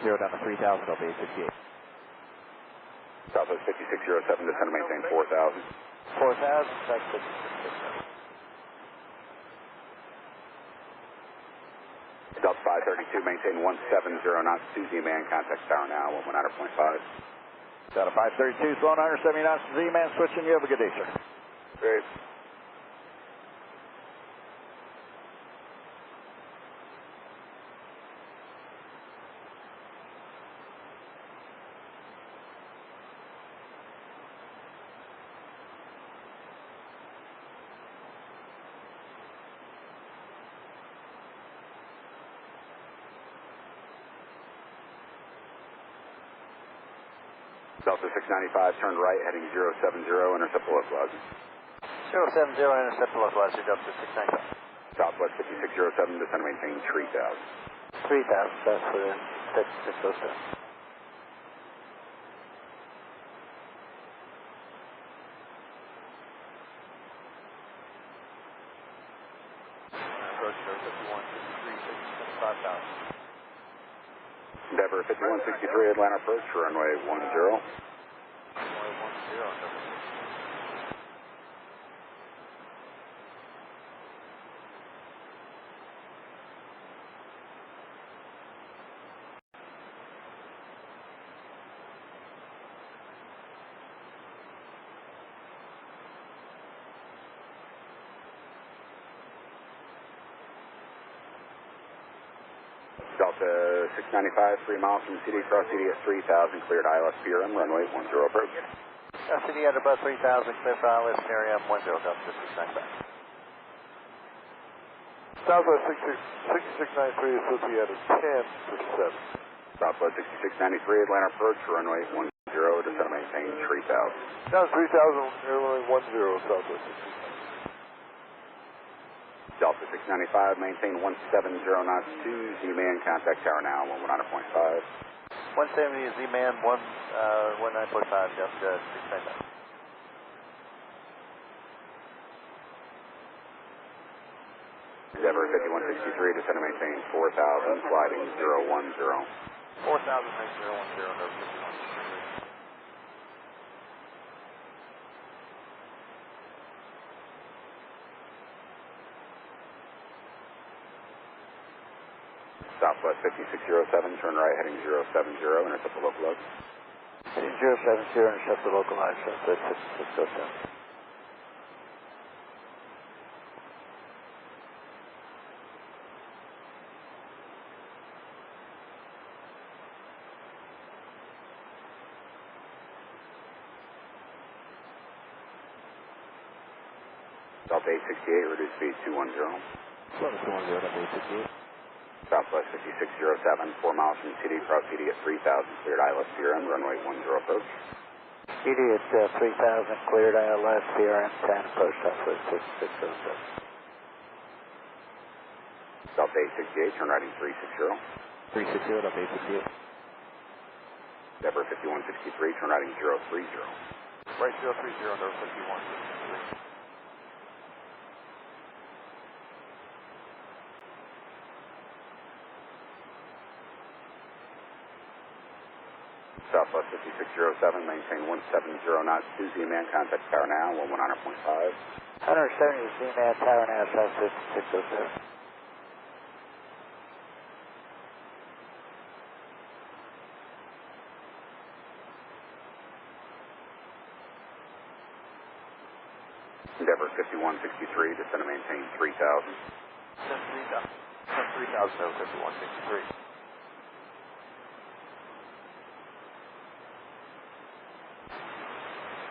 down to 3000, Delta 868. Southwest 5607, descend and maintain 4000. 4000, check 5667. Delta 532, maintain 170 knots, 2 Z-man, contact tower now, 119.5. Delta 532, slow 970 knots, Z-man switching, you have a good day, sir. Great. Delta 695, turn right, heading 070, intercept the localizer. 070, intercept the localizer, Delta 695. Southwest 5607, descend and maintain 3000. 3000, that's for the 5607. Approach 51, 53, 5000. Endeavor 5163, Atlanta approach, runway 10. Runway 10, Delta 695, 3 miles from CD, cross CD at 3000, cleared ILS PRM, runway 10 approach. CD at about 3000, clear for ILS area 10, Delta 695. Southwest 6693 is supposed to be at a 10%. Southwest 6693, Atlanta approach, runway 10, descend and maintain 3000. Down 3000, runway 10, Southwest 6693. Delta 695, maintain 170 knots, 2 Z-man, contact tower now, 119.5. 170 Z-man, 19.5, Delta 695. Endeavor 5163, descend and maintain 4000, sliding 010. 4000, 010, Delta 5163. Southwest 5607, turn right, heading 070, intercept the localizer. Heading 070, intercept the localizer, Southwest 5607. Delta 868, reduce speed 210. Delta 210, Delta 868. Southwest 5607, 4 miles from CD, cross CD at 3000, cleared ILS PRM, runway 10 approach. CD at 3000, cleared ILS PRM 10, approach Southwest 5607. Delta 868, turn right in 360. 360, Delta 868. Endeavor 5163, turn right in 030. Right 030, Delta 5163. Southwest 5607, maintain 170 knots, 2 Z-man, contact tower now, 119.5. 170 Z-man, tower now, Southwest 5607. Endeavor 5163, descend and maintain 3000. 3000, Delta 5163.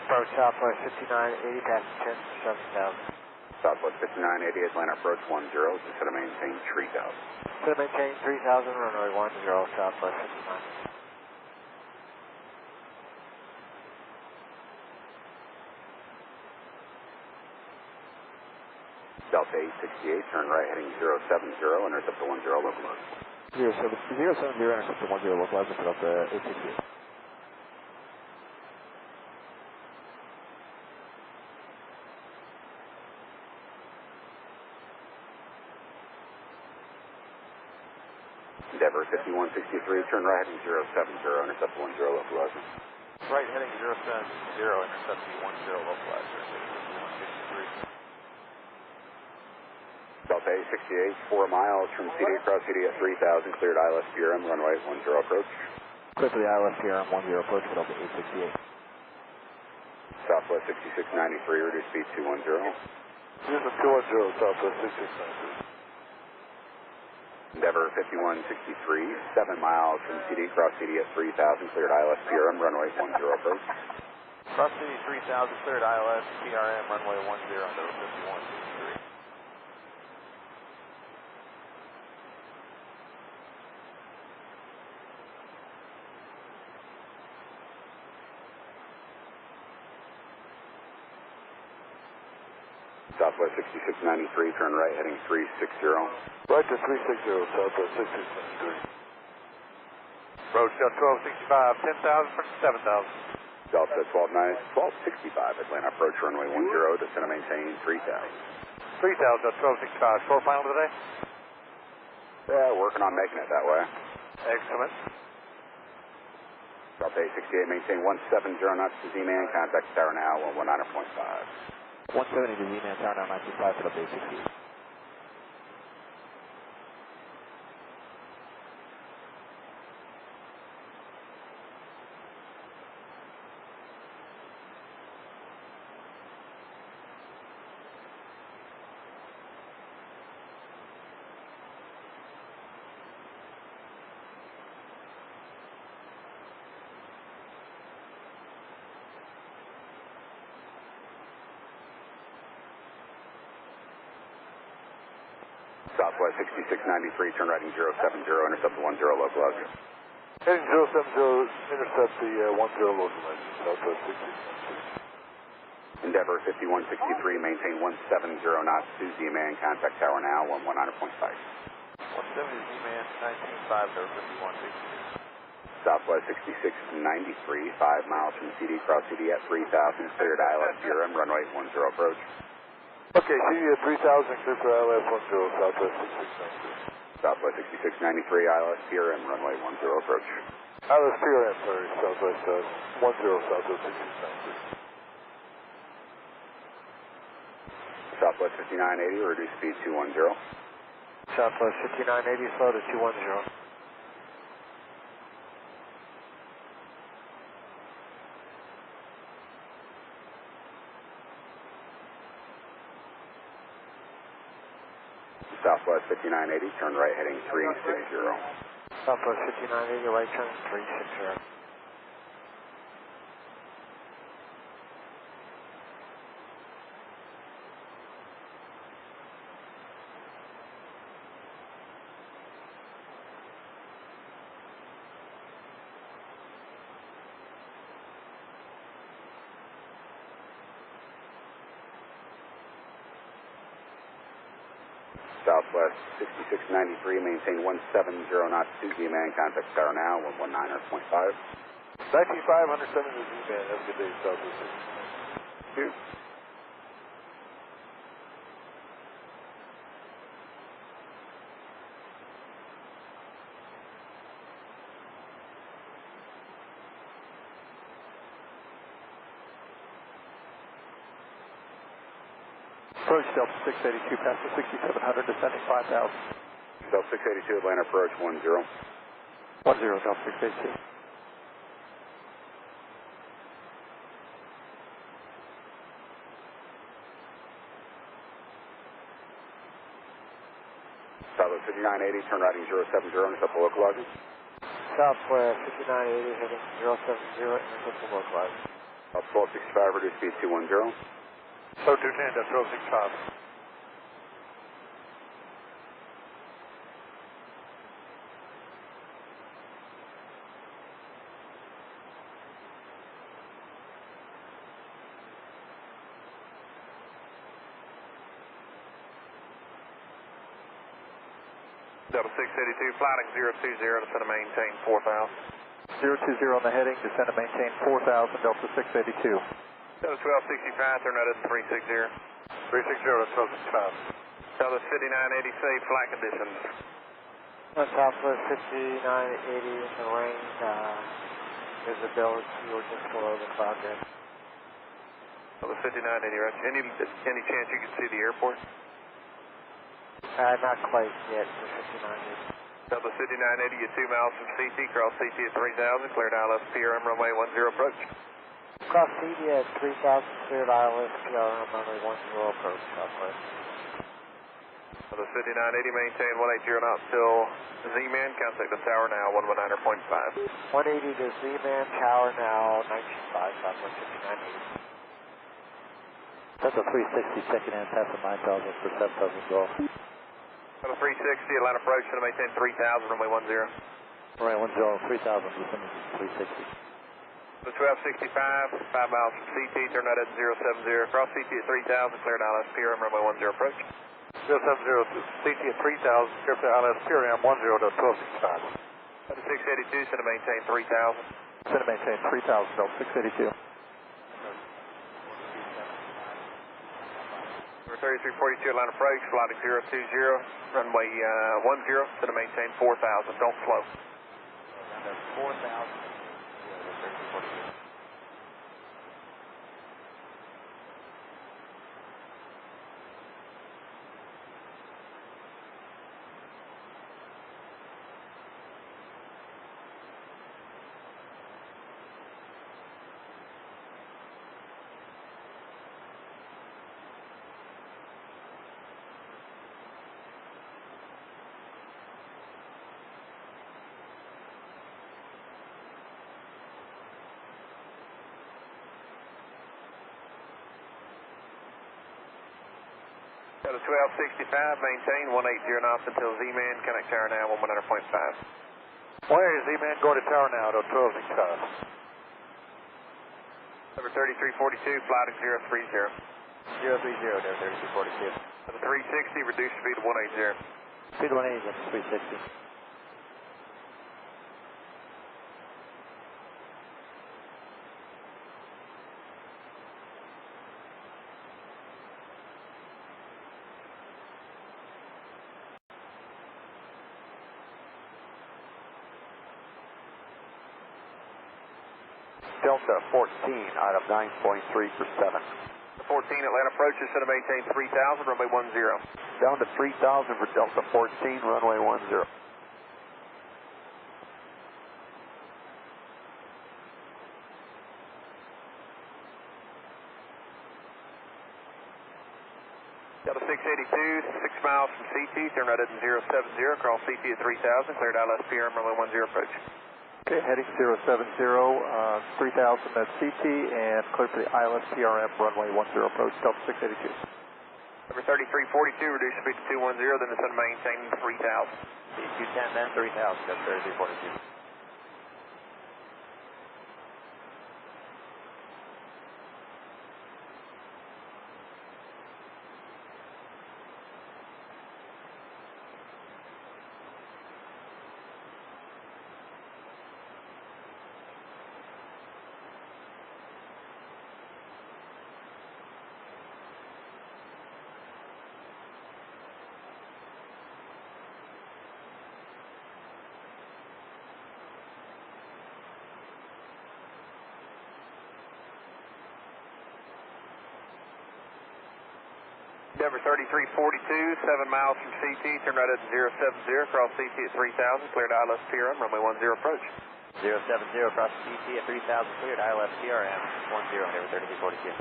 Approach Southwest 5980, passing 10, 70,000. Southwest 5980, Atlanta approach 10, descend and maintain 3000. Descend and maintain 3000, runway 10, Southwest 59. Delta 868, turn right, heading 070, intercept the 10, localizer. 070, intercept the 10, localizer for Delta 868. Endeavor 5163, turn right heading 070, intercept 10 localizer. Right heading 070, intercept 10 localizer. 5163. Delta A68, 4 miles from CD across CD at 3000, cleared ILS PRM, runway 10 approach. Clear for the ILS PRM 10 approach for Delta 868. Southwest 6693, reduce speed 210. Houston 210, Southwest 6693. Endeavor 5163, 7 miles from CD, cross CD at 3000, cleared ILS PRM, runway 10 approach. Cross CD 3000, cleared ILS PRM, runway 10, Endeavor 5163. Southwest 6693, turn right heading 360. Right to 360, Southwest 6693. Approach Delta 1265, 10,000 for 7,000. Delta 1265, Atlanta approach runway 10, descend and maintain 3000. 3,000 Delta 1265, short final today? Yeah, working on making it that way. Excellent. Delta 868, maintain 170 knots to Z-man, contact tower now, 119.5. 170 to Z-man, tower now 925 for Delta 868. Southwest 6693, turn right heading 070, intercept 10 localizer. Heading 070, intercept the 10 localizer, Southwest 6693. Endeavor 5163, maintain 170 knots to Z-man, contact tower now, 119.5. 170 Z-man, 19.5, Endeavor 5163. Southwest 6693, 5 miles from CD, cross CD at 3000, cleared ILS PRM, runway 10 approach. Okay, CD at 3000, clear for ILS 10, Southwest 6693. Southwest 6693, ILS PRM, runway 10 approach. ILS PRM, sorry, Southwest 10, Southwest 6693. Southwest 5980, reduce speed 210. Southwest 5980, slow to 210. Southwest 5980, turn right heading 360. Southwest 5980, right turn 360. Southwest 6693, maintain 170 knots to Z-man, contact tower now, 119.5. 95, 170 to Z-man, have a good day, Southwest 6693. Approach Delta 682, past the 6700, descending 5000. Delta 682, Atlanta approach 10. 10, Delta 682. Southwest 5980, turn right heading 070, intercept the localizer. Southwest 5980, heading 070, intercept the localizer. Delta 1265, reduce speed 210. So 210, Delta 1265. Delta 682, flighting 020, descend and maintain 4000. 020 on the heading, descend and maintain 4000, Delta 682. Delta 1265, turn right at 360. 360, Delta 1265. Delta 5980, safe flight conditions. Southwest 5980 in the rain. Visibility, you're just below the cloud there. The 5980, right? Any chance you can see the airport? Not quite yet, the 5980. Delta 5980, you're 2 miles from CT, cross CT at 3000, cleared ILS PRM, runway 10 approach. Cross CT at 3000, cleared ILS PRM, runway 10 approach, Southwest. The 5980, maintain 180 knots till Z-Man, contact the tower now, 119.5. 180 to Z-Man, tower now, 19.5, Southwest 5980. That's a 360 checking in, passing 9,000 for 7,000 Golf. The 360, Atlanta approach, going to maintain 3000, runway 10. Runway 10, 3,000, descending 360. The 1265, 5 miles from CT, turn right at 070, cross CT at 3000, cleared ILS PRM, runway 10 approach. 070, CT at 3000, clear for ILS PRM 10 to 1265. The 682, going to maintain 3000. Send to maintain 3000, Delta 682. 3342 Atlanta approach, flight 020, runway 10, going to maintain 4000, don't slow. 4,000. Got a 1265, maintain 180 knots until Z-Man, connect tower now, 119.5. 180 Z-Man, going to tower now to 1265. Number 3342, flight 030. 030 there, 3242. The 360, reduce speed to 180. Speed 180, that's 360. Delta 14, item 9.3 for 7. The 14, Atlanta approach is going to maintain 3000, runway 10. Down to 3000 for Delta 14, runway 10. Delta 682, 6 miles from CT, turn right at 070, cross CT at 3000, cleared ILS PRM, runway 10 approach. Okay, heading 070, 3000 at CT, and clear for the ILS PRM, runway 10 approach, Delta 682. Number 3342, reduce speed to 210, then it's going to maintain 3000. 210, then 3,000, that's 3342. Denver 3342, 7 miles from CT, turn right at 070, cross CT at 3000, cleared ILS PRM, runway 10 approach. 070, cross CT at 3,000, cleared ILS PRM, 10, Denver 3342.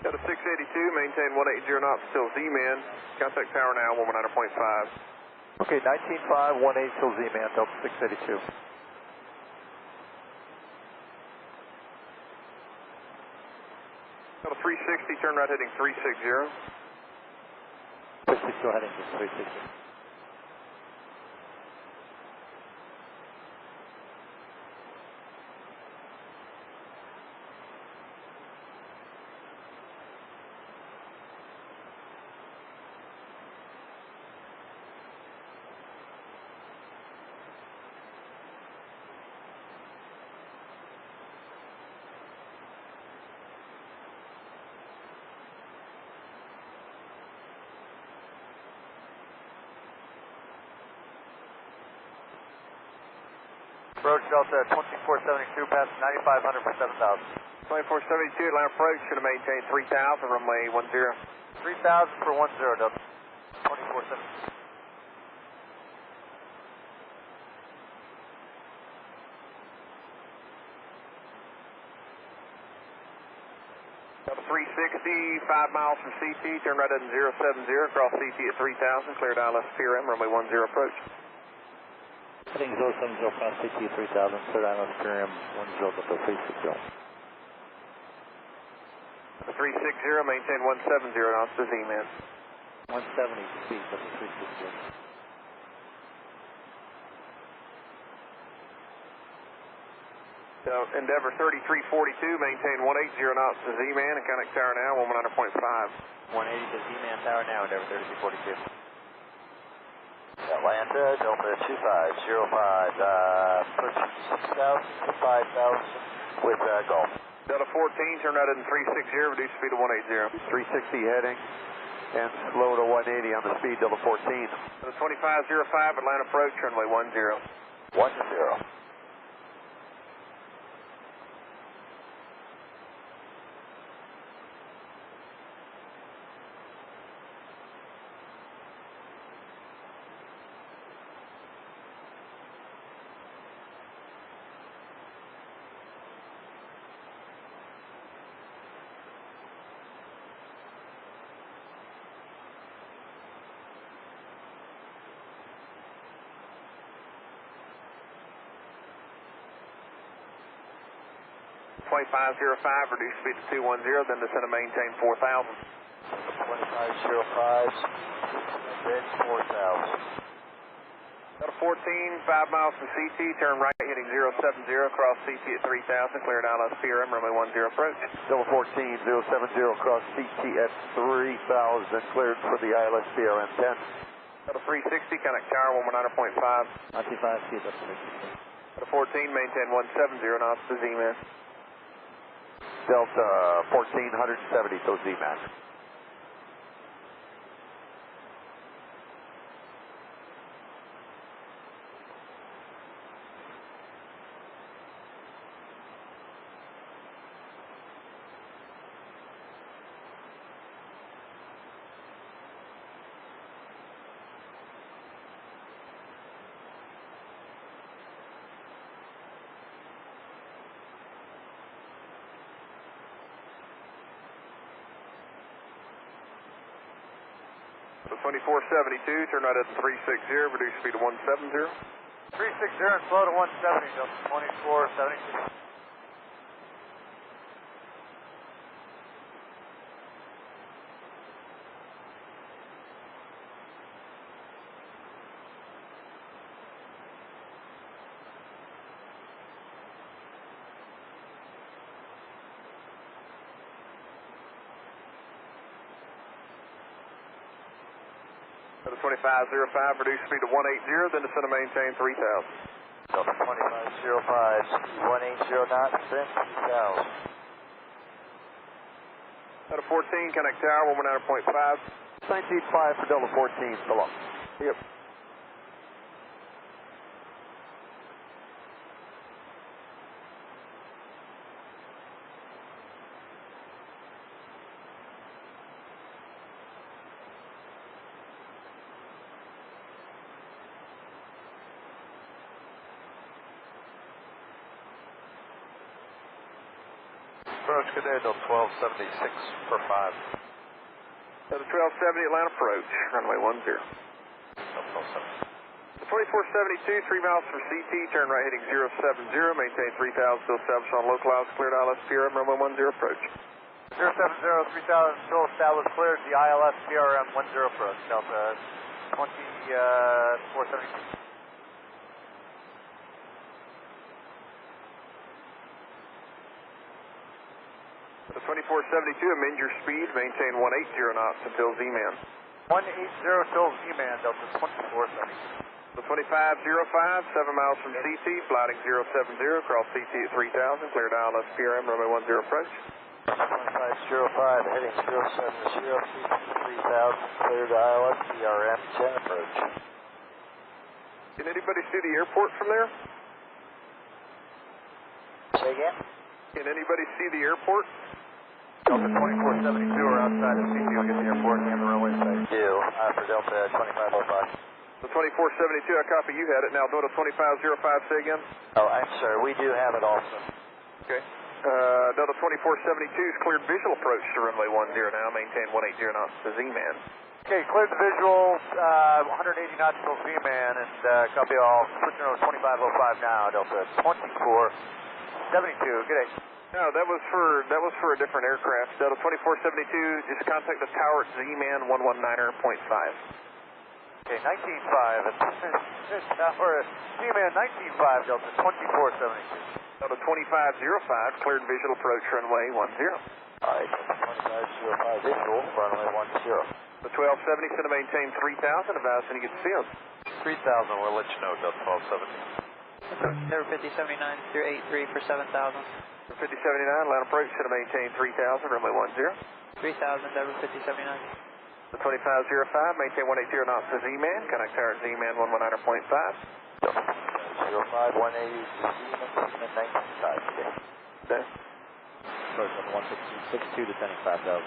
Got a 682, maintain 180 knots till Z-Man, contact tower now, 119.5. Okay, 19.5, 180 till Z-Man, Delta 682. Got a 360, turn right heading 360. 360, heading to 360. Approach Delta 2472, passing 9500 for 7000. 2472, Atlanta approach, going to maintain 3000, runway 10. 3000 for 10, Delta 2472. Delta 360, 5 miles from CT, turn right at 070, cross CT at 3000, cleared ILS PRM, runway 10 approach. Heading 070, cross CT at 3000, cleared ILS PRM 10, Delta 360. 360, maintain 170 knots to Z-man. 170 speed, Delta 360. Endeavor 3342, maintain 180 knots to Z-man and connect tower now, 119.5. 180 to Z-man tower now, Endeavor 3342. Atlanta, Delta 2505, approaching 6000 to 5000 with Gulf. Delta 14, turn right at 360, reduce speed to 180. 360 heading and slow to 180 on the speed, Delta 14. Delta 2505, Atlanta approach, runway 10. 10. .505, reduce speed to 210, then descend and maintain 4000. 2505, then 4000. Delta 14, 5 miles from CT, turn right heading 070, cross CT at 3000, cleared ILS PRM, runway 10 approach. Delta 14, 070, cross CT at 3000, cleared for the ILS PRM 10. Delta 360, connect tower, 119.5. 95 feet, Delta 360. Delta 14, maintain 170 knots to Z-man. Delta 14, 170 to Z-man. Delta 2472, turn right at 360, reduce speed to 170. 360 and slow to 170, Delta 2472. Delta 2505, reduce speed to 180, then descend and maintain 3000. Delta 2505, 180 knots, then 3000. Delta 14, connect tower, 119.5. 195 for Delta 14, so long. Yep. Approach good day, Delta 1276 for 5. Delta 1270, Atlanta approach, runway 10. Delta 1270. 2472, 3 miles from CT, turn right heading 070, maintain 3000, still established on low clouds, cleared ILS PRM, runway 10 approach. 070, 3000, still established, cleared the ILS PRM 10 approach, Delta 2472. The 2472, amend your speed, maintain 180 knots until Z-man. 180 till Z-man, Delta 2472. The 2505, 7 miles from CT, flighting 070, cross CT at 3000, cleared ILS PRM, runway 10 approach. 2505, heading 070, CT 3000, cleared ILS PRM 10 approach. Can anybody see the airport from there? Say again? Can anybody see the airport? Delta 2472 are outside of CT. I'll get the airport and the runway side. For Delta 2505. The 2472, I copy you had it. Now Delta 2505, say again. Oh, I'm sorry. We do have it also. Okay. Delta 2472's cleared visual approach to runway 10 now. Maintain 180 knots to Z-man. Okay, cleared the visual, 180 nautical Z-man, and copy all. Switching over 2505 now, Delta 2472. Good day. No, that was for a different aircraft. Delta 2472, just contact the tower at Z-man 119.5. Okay, 19.5. Tower Z-man 19.5, Delta 2472. Delta 2505, cleared visual approach runway 10. All right, 2505 visual, runway 10. The 1270 is going to maintain 3,000. Advise when you get to field. 3,000, we'll let you know, Delta 1270. Number 5079 through 83 for 7,000. The 5079, line approach is going to maintain 3,000, runway 10. 3,000, Denver 5079. The 2505, maintain 180 knots to Z-man. Connect tower at Z-man 119.5. 05, 180, Z-man 19.5. Okay. Approach on 162, descending 5,000.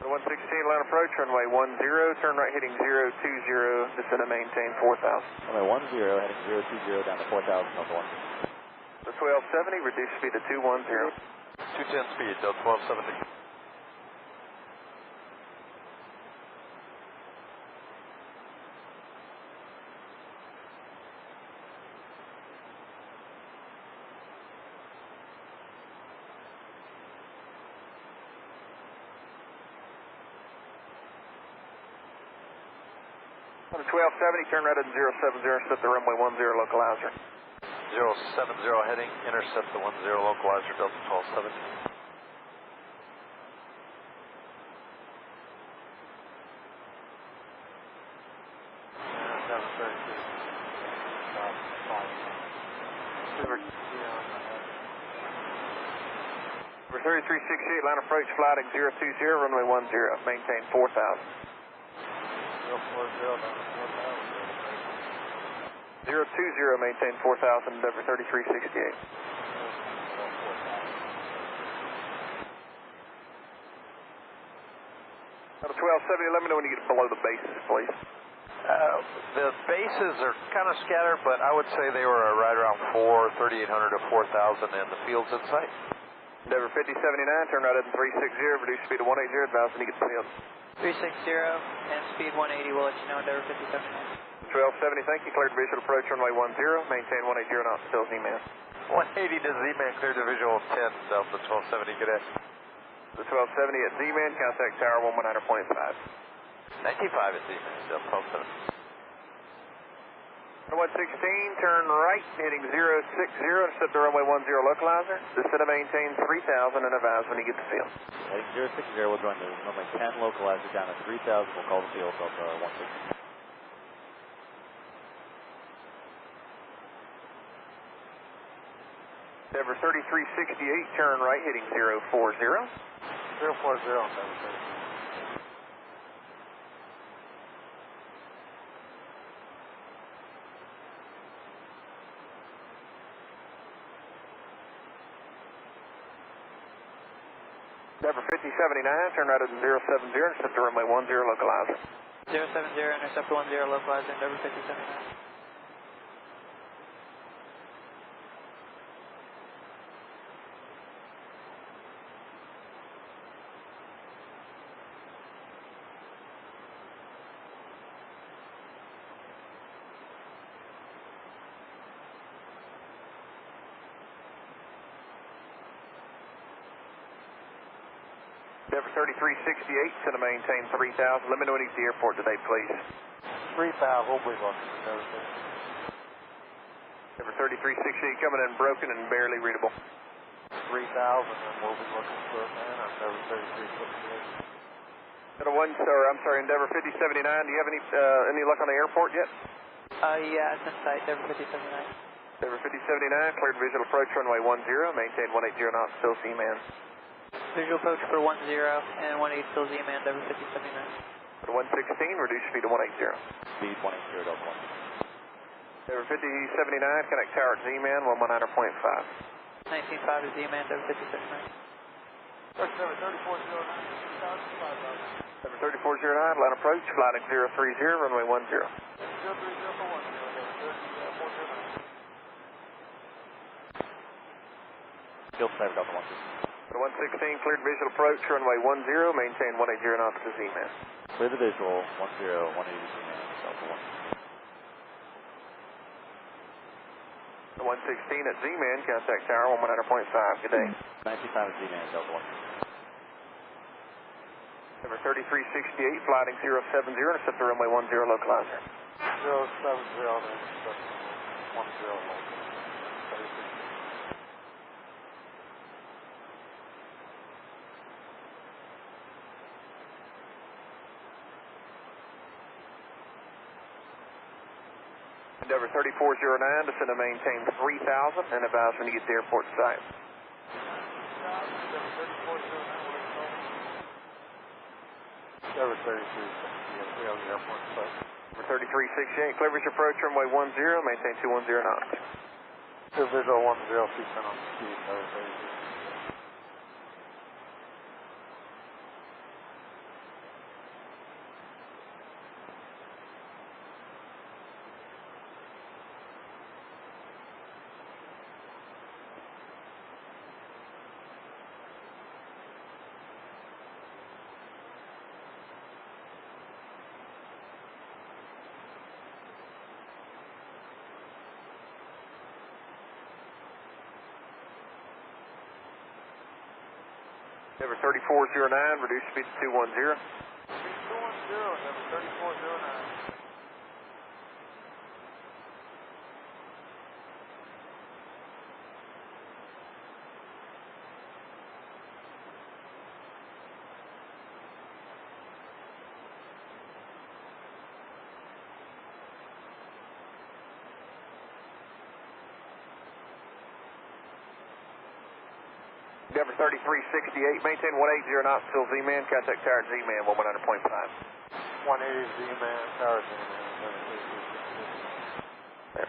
The 116, line approach, runway 10, turn right heading 020, descend and maintain 4,000. Runway 10, heading 020 down to 4,000 over 1. The 1270, reduce speed to 210. 210 speed, Delta 1270. On the 1270, turn right at 070, set the runway 10 localizer. 070 heading, intercept the 10 localizer, Delta 1270. Number 3368, line approach, flighting 020, runway 10, maintain 4,000. 020, maintain 4,000, Denver 3368. Number 1270, let me know when you get below the bases, please. The bases are kind of scattered, but I would say they were right around 3,800 to 4,000 in the fields in sight. Denver 5079, turn right at 360, reduce speed to 180, advise when you get to field. 360 and speed 180, we'll let you know, Denver 5079. 1270, thank you, cleared visual approach, runway 10, maintain 180 knots, still Z-man. 180 to Z-man, cleared to visual 10, Delta 1270, good day. The 1270 at Z-man, contact tower 119.5. 95 at Z-man, Delta 1270. 116, turn right, heading 060, set the runway 10 localizer. Descend and maintain 3,000 and advise when you get to field. Heading 060, we'll join the runway 10 localizer down at 3,000. We'll call the field Delta 160. Denver 3368, turn right, heading 040. 040, Denver 33. Denver 5079, turn right at 070, intercept the runway 10 localizer. 070, intercept 10 localizer, Denver 5079. Denver 3368, going to maintain 3,000. Let me know when you get to the airport today, please. 3,000, we'll be looking. Denver 3368 coming in broken and barely readable. 3,000, and we'll be looking for a man on Denver 3368. Endeavor 5079, do you have any luck on the airport yet? Yeah, it's in sight, Denver 5079. Denver 5079, cleared visual approach, runway 10, maintain 180 knots, still Z-man. Visual approach for 10 and 180 still Z-man, Denver 5079. For 116, reduce speed to 180. Speed 180, Delta 1. Denver 5079, connect tower at Z-man 119.5. 19.5 is Z-Man, Denver 56. Number 3409, 2005. Number 3409, line approach, flighting 030, runway 10. 030 for 10, Field 7, Delta 1. The 116, cleared visual approach, runway 10, maintain 180 knots to Z-Man. Clear the visual, 10, 180 Z-Man, Delta 1. The 116 at Z-Man, contact tower 119.5, good day. 19.5 is Z-Man, Delta 1. Number 3368, flighting 070, intercept the runway 10, localizer. 070, 10. Endeavor 3409, descend and maintain 3000, and advise when you get to airport site. Number 3368, we have the airport site. Number 3368, clear visual approach, runway 10, maintain 210 knots. Clear visual 10, please turn on the speed, number 3368. Endeavor 3409, reduce speed to 210. Speed 210, number 3409. Endeavor 3368, maintain 180 knots till Z-Man, contact tower Z-Man 100.5. 180 Z-Man, tower Z-Man, 3368. There.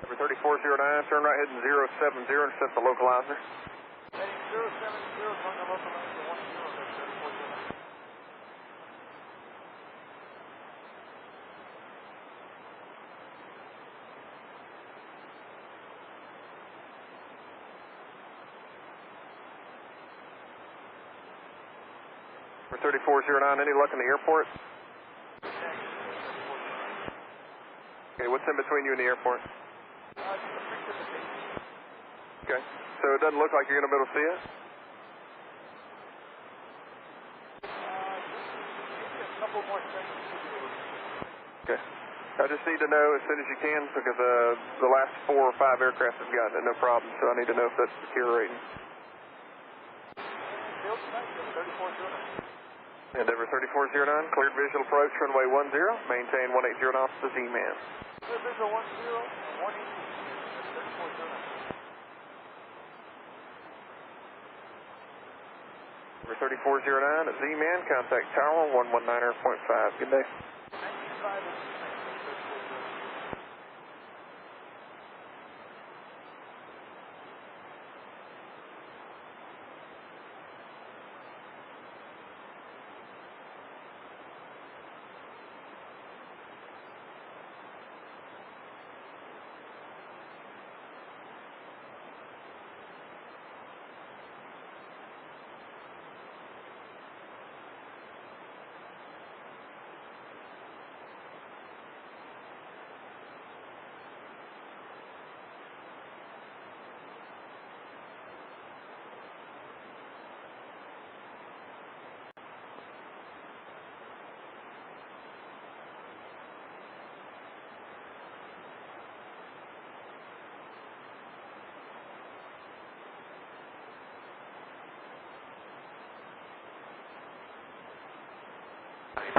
Number 3409, turn right heading 070, intercept the localizer. Heading 070, turn the localizer 10, 3409. Number 3409, any luck in the airport? Okay, what's in between you and the airport? Okay, so it doesn't look like you're going to be able to see it? Maybe a couple more seconds to be able to see. Okay. I just need to know as soon as you can because the last 4 or 5 aircraft have gotten it, no problem, so I need to know if that's deteriorating. Field tonight, 3409. Endeavor 3409, cleared visual approach, runway 10, maintain 180 knots to Z-Man. Clear visual 10, 180, 3409. Number 3409 at Z-Man, contact tower 119.5. Good day. 95 is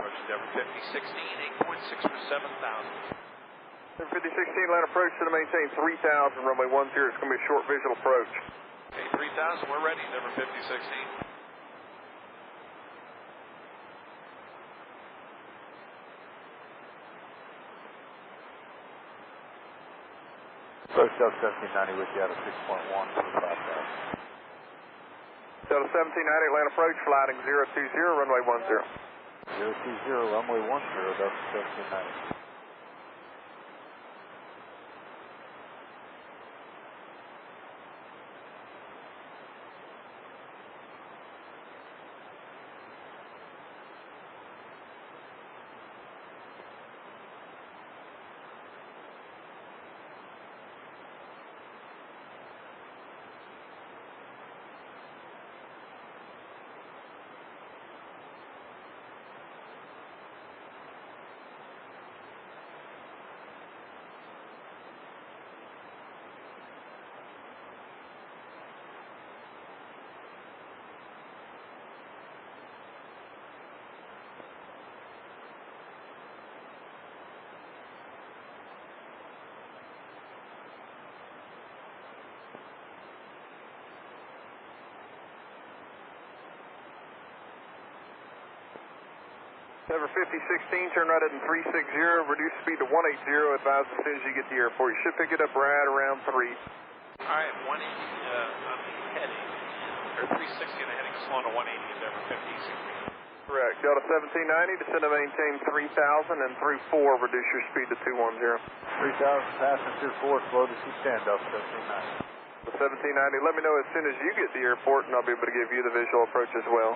approach, Denver 5016, 8.6 for 7,000. Denver 5016, land approach to maintain 3000, runway 10. It's going to be a short visual approach. Okay, 3,000, we're ready, Denver 5016. Approach Delta 1790 with you out of 6.1 for 5,000. Delta 1790, land approach, flighting 020, runway 10. 020, runway 10, Delta 1790. Denver 5016, turn right at 360, reduce speed to 180, advise as soon as you get to the airport. You should pick it up right around 3. Alright, 180, I'm heading, or 360 and heading slow to 180 at Denver 5016. Correct. Delta 1790, descend to maintain 3000 and through 4, reduce your speed to 210. 3,000, passing through 4, slow to 210, Delta 1790. The 1790, let me know as soon as you get to the airport and I'll be able to give you the visual approach as well.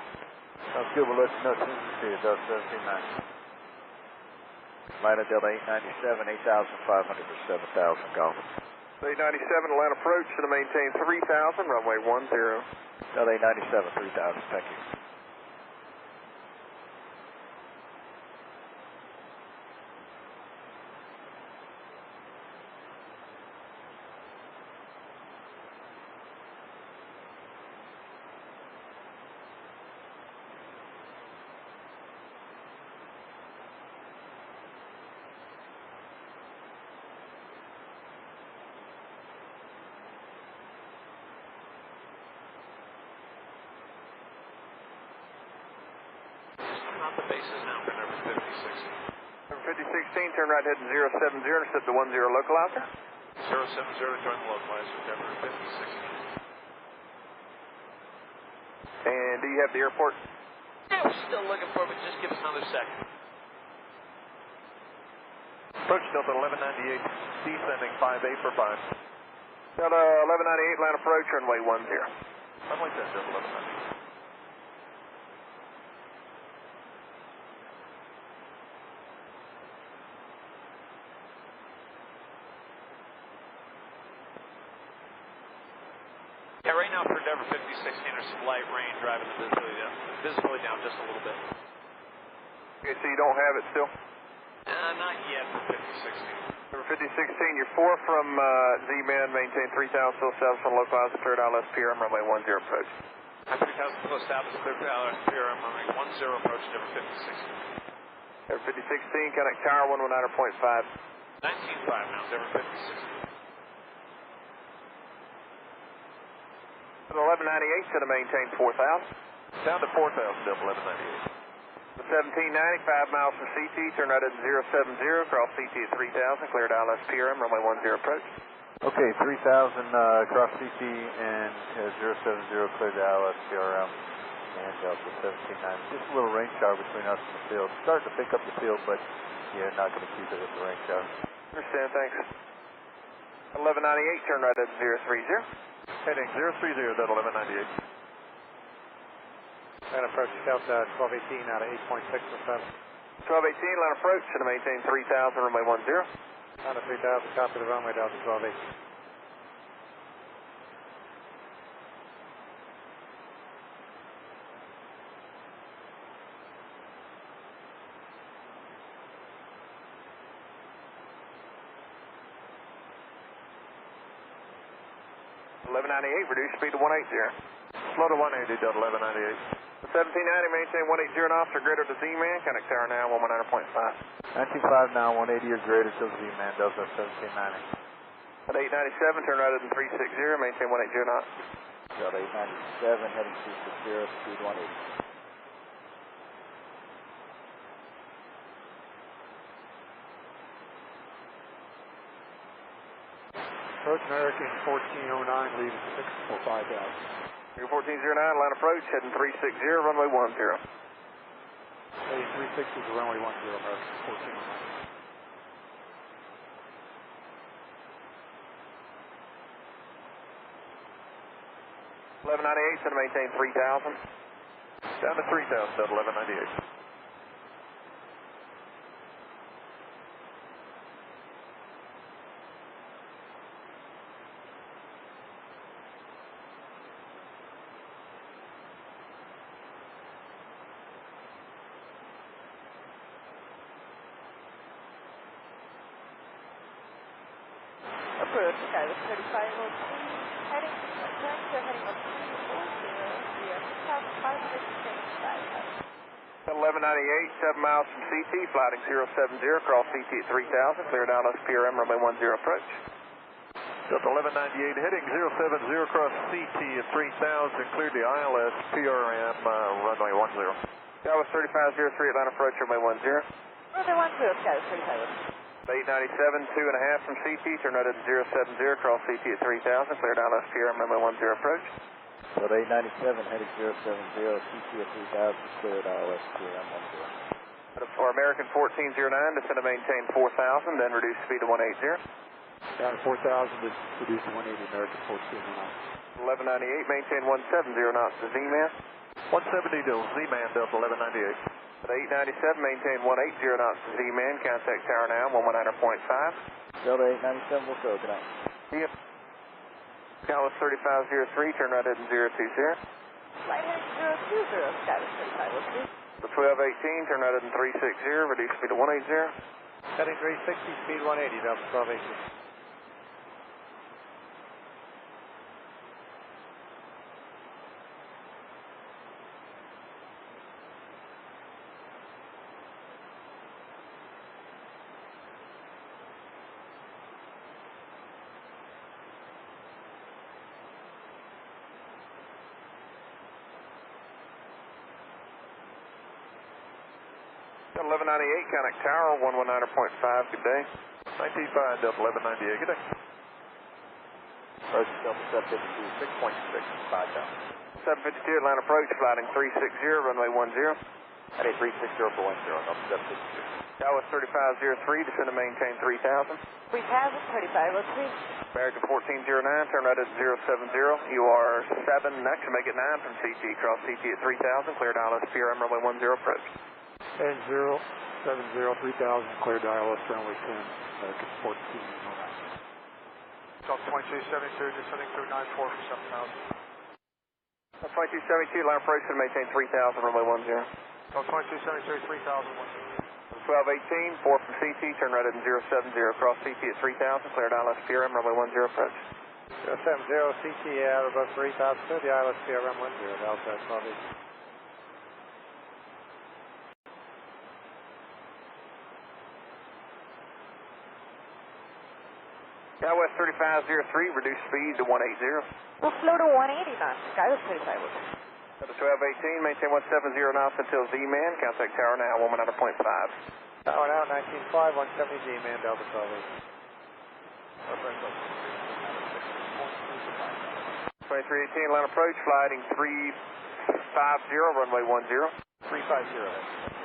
Sounds good, we'll let you know as soon as we see it, Delta 1790. Atlanta Delta 897, 8,500 for 7,000, golf. 897, land approach to maintain 3000, runway 10. Delta 897, 3,000, thank you. Not the bases now for Denver 5016. Denver 5016, turn right heading 070, intercept the 10 localizer. 070, join the localizer, Denver 5016. And do you have the airport? Yeah, we're still looking for it, but just give us another second. Approach Delta 1198, descending 58 for 5. Delta 1198, land approach, runway 10. Runway 10, Delta 1198. Yeah, right now for Denver 5016, there's some light rain driving the visibility down just a little bit. Okay, so you don't have it still? Not yet for 5016. Denver 5016, you're 4 from Z-man, maintain 3000 still south on localizer, cleared ILS PRM, runway 10 approach. 3000 close south is cleared ILS PRM, runway 10 approach, Denver 5016. Denver 5016, connect tower 119.5. 19.5 now, Denver 5016. 1198 to maintain 4000. Down to 4,000, Delta 1198. The 1790, 5 miles from CT, turn right at 070, cross CT at 3000, cleared ILS PRM, runway 10 approach. Okay, 3,000 across CT and 070 cleared to ILS PRM and Delta 1790. Just a little rain shower between us and the field. Starting to pick up the field, but you're not going to keep it as a rain shower. Understand, thanks. 1198, turn right at 030. Heading 030, Delta 1198. Land approach Delta 1218 out of 8.6 for 7. 1218, land approach to maintain 3000, runway 10. Out of 3000, copy the runway Delta 1218. Reduce speed to 180. Slow to 180, Delta 1198. 1790, maintain 180 knots or greater to Z-man, contact tower now, 119.5. 19.5 now, 180 or greater to Z-man, Delta 1790. At 897, turn right at 360, maintain 180 knots. Delta 897, heading 260, speed 180. Approach American 1409, leaving 6 for 5,000. American 1409, line approach, heading 360, runway 10. Heading 360 to runway 10, American 1409. 1198, to maintain 3,000. Down to 3,000, Delta 1198. Approach, Skyler 3503, heading heading up 340 via 6,575. 1198, 7 miles from CT, flighting 070, cross CT at 3,000, cleared ILS PRM, runway 10 approach. Delta 1198, heading 070, cross CT at 3,000, cleared the ILS PRM, runway 10. Dallas 3503, Atlanta approach, runway 10. Runway 10, Skyler 3503. 897, 2.5 from CT, turn right at 070, cross CT at 3,000, cleared ILS PRM, runway 10 approach. Delta 897, heading 070, CT at 3,000, cleared ILS PRM 10. For American 1409, descend to maintain 4,000, then reduce speed to 180. Down to 4,000, reduced to 180, American 1409. 1198, maintain 170 knots to Z-man. 170 to Z-man, Delta 1198. At 897, maintain 180 knots to Z-man, contact tower now, 119.5. Delta 897 will go, good night. Yep. Dallas 3503, turn right at 020. Flight heading 020, Skyler 3503. The 1218, turn right at 360, reduce speed to 180. Heading 360, speed 180, Delta 1218. Delta 1198, contact tower, 119.5, good day. 195, Delta 1198, good day. Approach Delta 752, 6.6, 5,000. 752, Atlanta approach, flighting 360, runway 10. Heading 360 for 10, Delta 752. Dallas 3503, descend to maintain 3,000. 3,000, 3503. American 1409, turn right at 070. You are 7 next, make it 9 from CT, cross CT at 3,000, cleared ILS PRM, runway 10 approach. Heading 070, 3,000, cleared ILS runway 10, American 1409. Delta 2272, descending through 94 for 7,000. 2272, line approach to maintain 3,000, runway 10. Delta 2272, 3,000, 1218, 4 from CT, turn right at 070, cross CT at 3,000, cleared ILS PRM, runway 10 approach. 070, CT out above 3,000, the ILS PRM 10, Delta 1218. Southwest 3503, reduce speed to 180. We'll slow to 180 knots, Skyler 3503. Delta 1218, maintain 170 knots until Z-man, contact tower now, 119.5. Tower now, 19.5, 170 G-man, Delta 1218. 2318, line approach, flighting 350, runway 10. 350.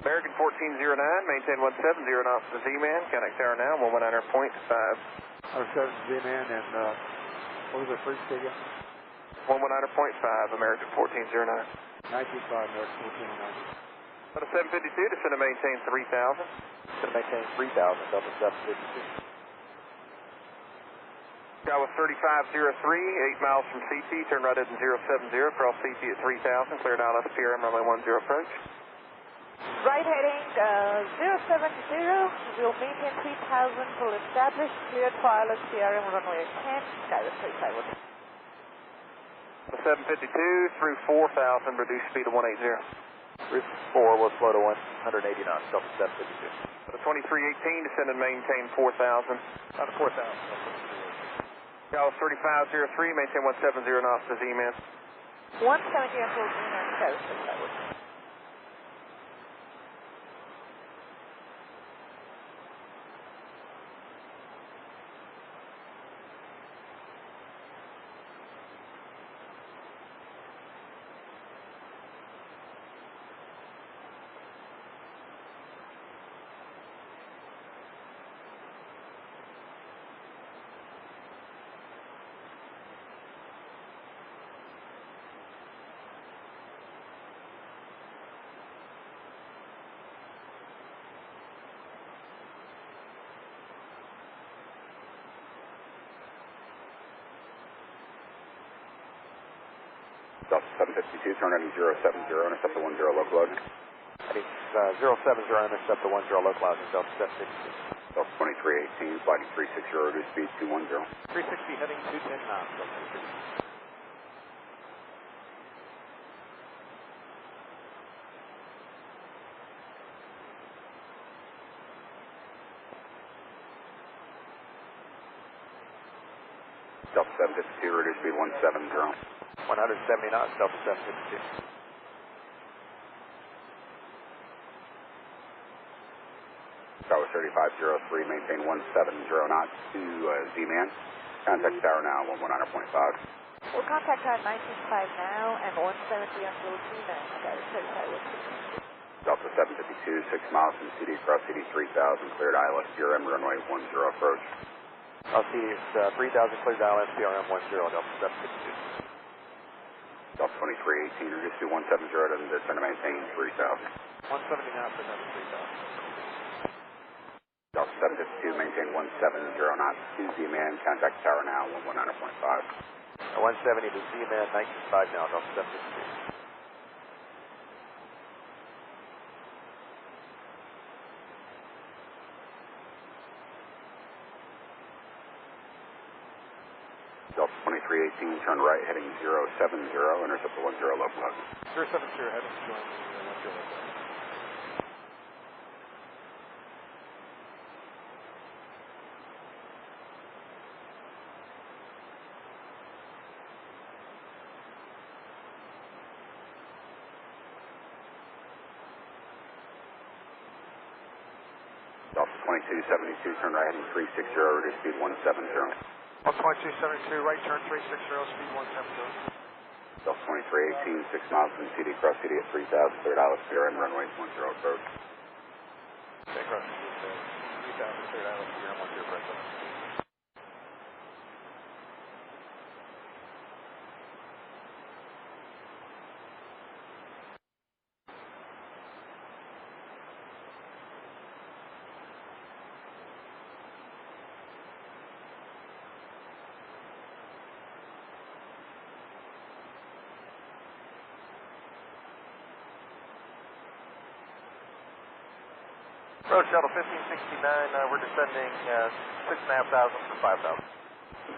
American 1409, maintain 170 knots to Z-man, contact tower now, 119.5. 170 Z-man, and what was the first figure? 119.5, American 1409. 19.5, American 1409. Delta 752, descend to maintain 3,000. Descend to maintain 3,000, Delta 752. Dallas 3503, 8 miles from CT, turn right at 070, cross CT at 3,000, cleared ILS PRM, runway 10 approach. Right heading 070, we'll maintain 3000, will establish cleared for ILS CRM runway 10, Skyway 351. 752 through 4000, reduce speed to 180. Roof 4 will slow to 180 knots, Delta 752. 2318, descend and maintain 4000. On 4,000. Dallas 3503, maintain 170 knots to Z-man. 170 until Z-man, Skyway 351. Delta 752, turn heading 070, intercept the 10 local load. Heading 070, intercept the 10 local load, Delta 752. Delta 2318, sliding 360, reduce speed 210. 360 heading 210 knots, Delta 752. Delta 752, reduce speed 170. 170 knots, Delta 752. Tower 3503, maintain 170 knots to Z-man. Contact tower now, 119.5. We'll contact tower 19.5 now and 170 until Z-man, Skyway 351. Delta 752, 6 miles from CD, cross CD 3000, cleared ILS PRM, runway 10 approach. I'll see it's 3,000 cleared ILS PRM 10, Delta 752. Delta 2318, reduce to 170, and descend to maintain 3000. 170 knots, another 3,000. Delta 752, maintain 170 knots to Z-man, contact tower now, 119.5. 170 to Z-man, 19.5 now, Delta 752. Delta 2318, turn right, heading 070, intercept the 10 local load. 070 heading 10 local load. Delta 2272, turn right, heading 360, reduce speed 170. 2272, right turn 360, speed 170. Delta 2318, 6 miles from CD, cross CD at 3000, cleared ILS PRM, runway 10 approach. Okay, cross CD at 3000, cleared ILS PRM 10 approach. Approach Delta 1569, we're descending 6,500 for 5,000.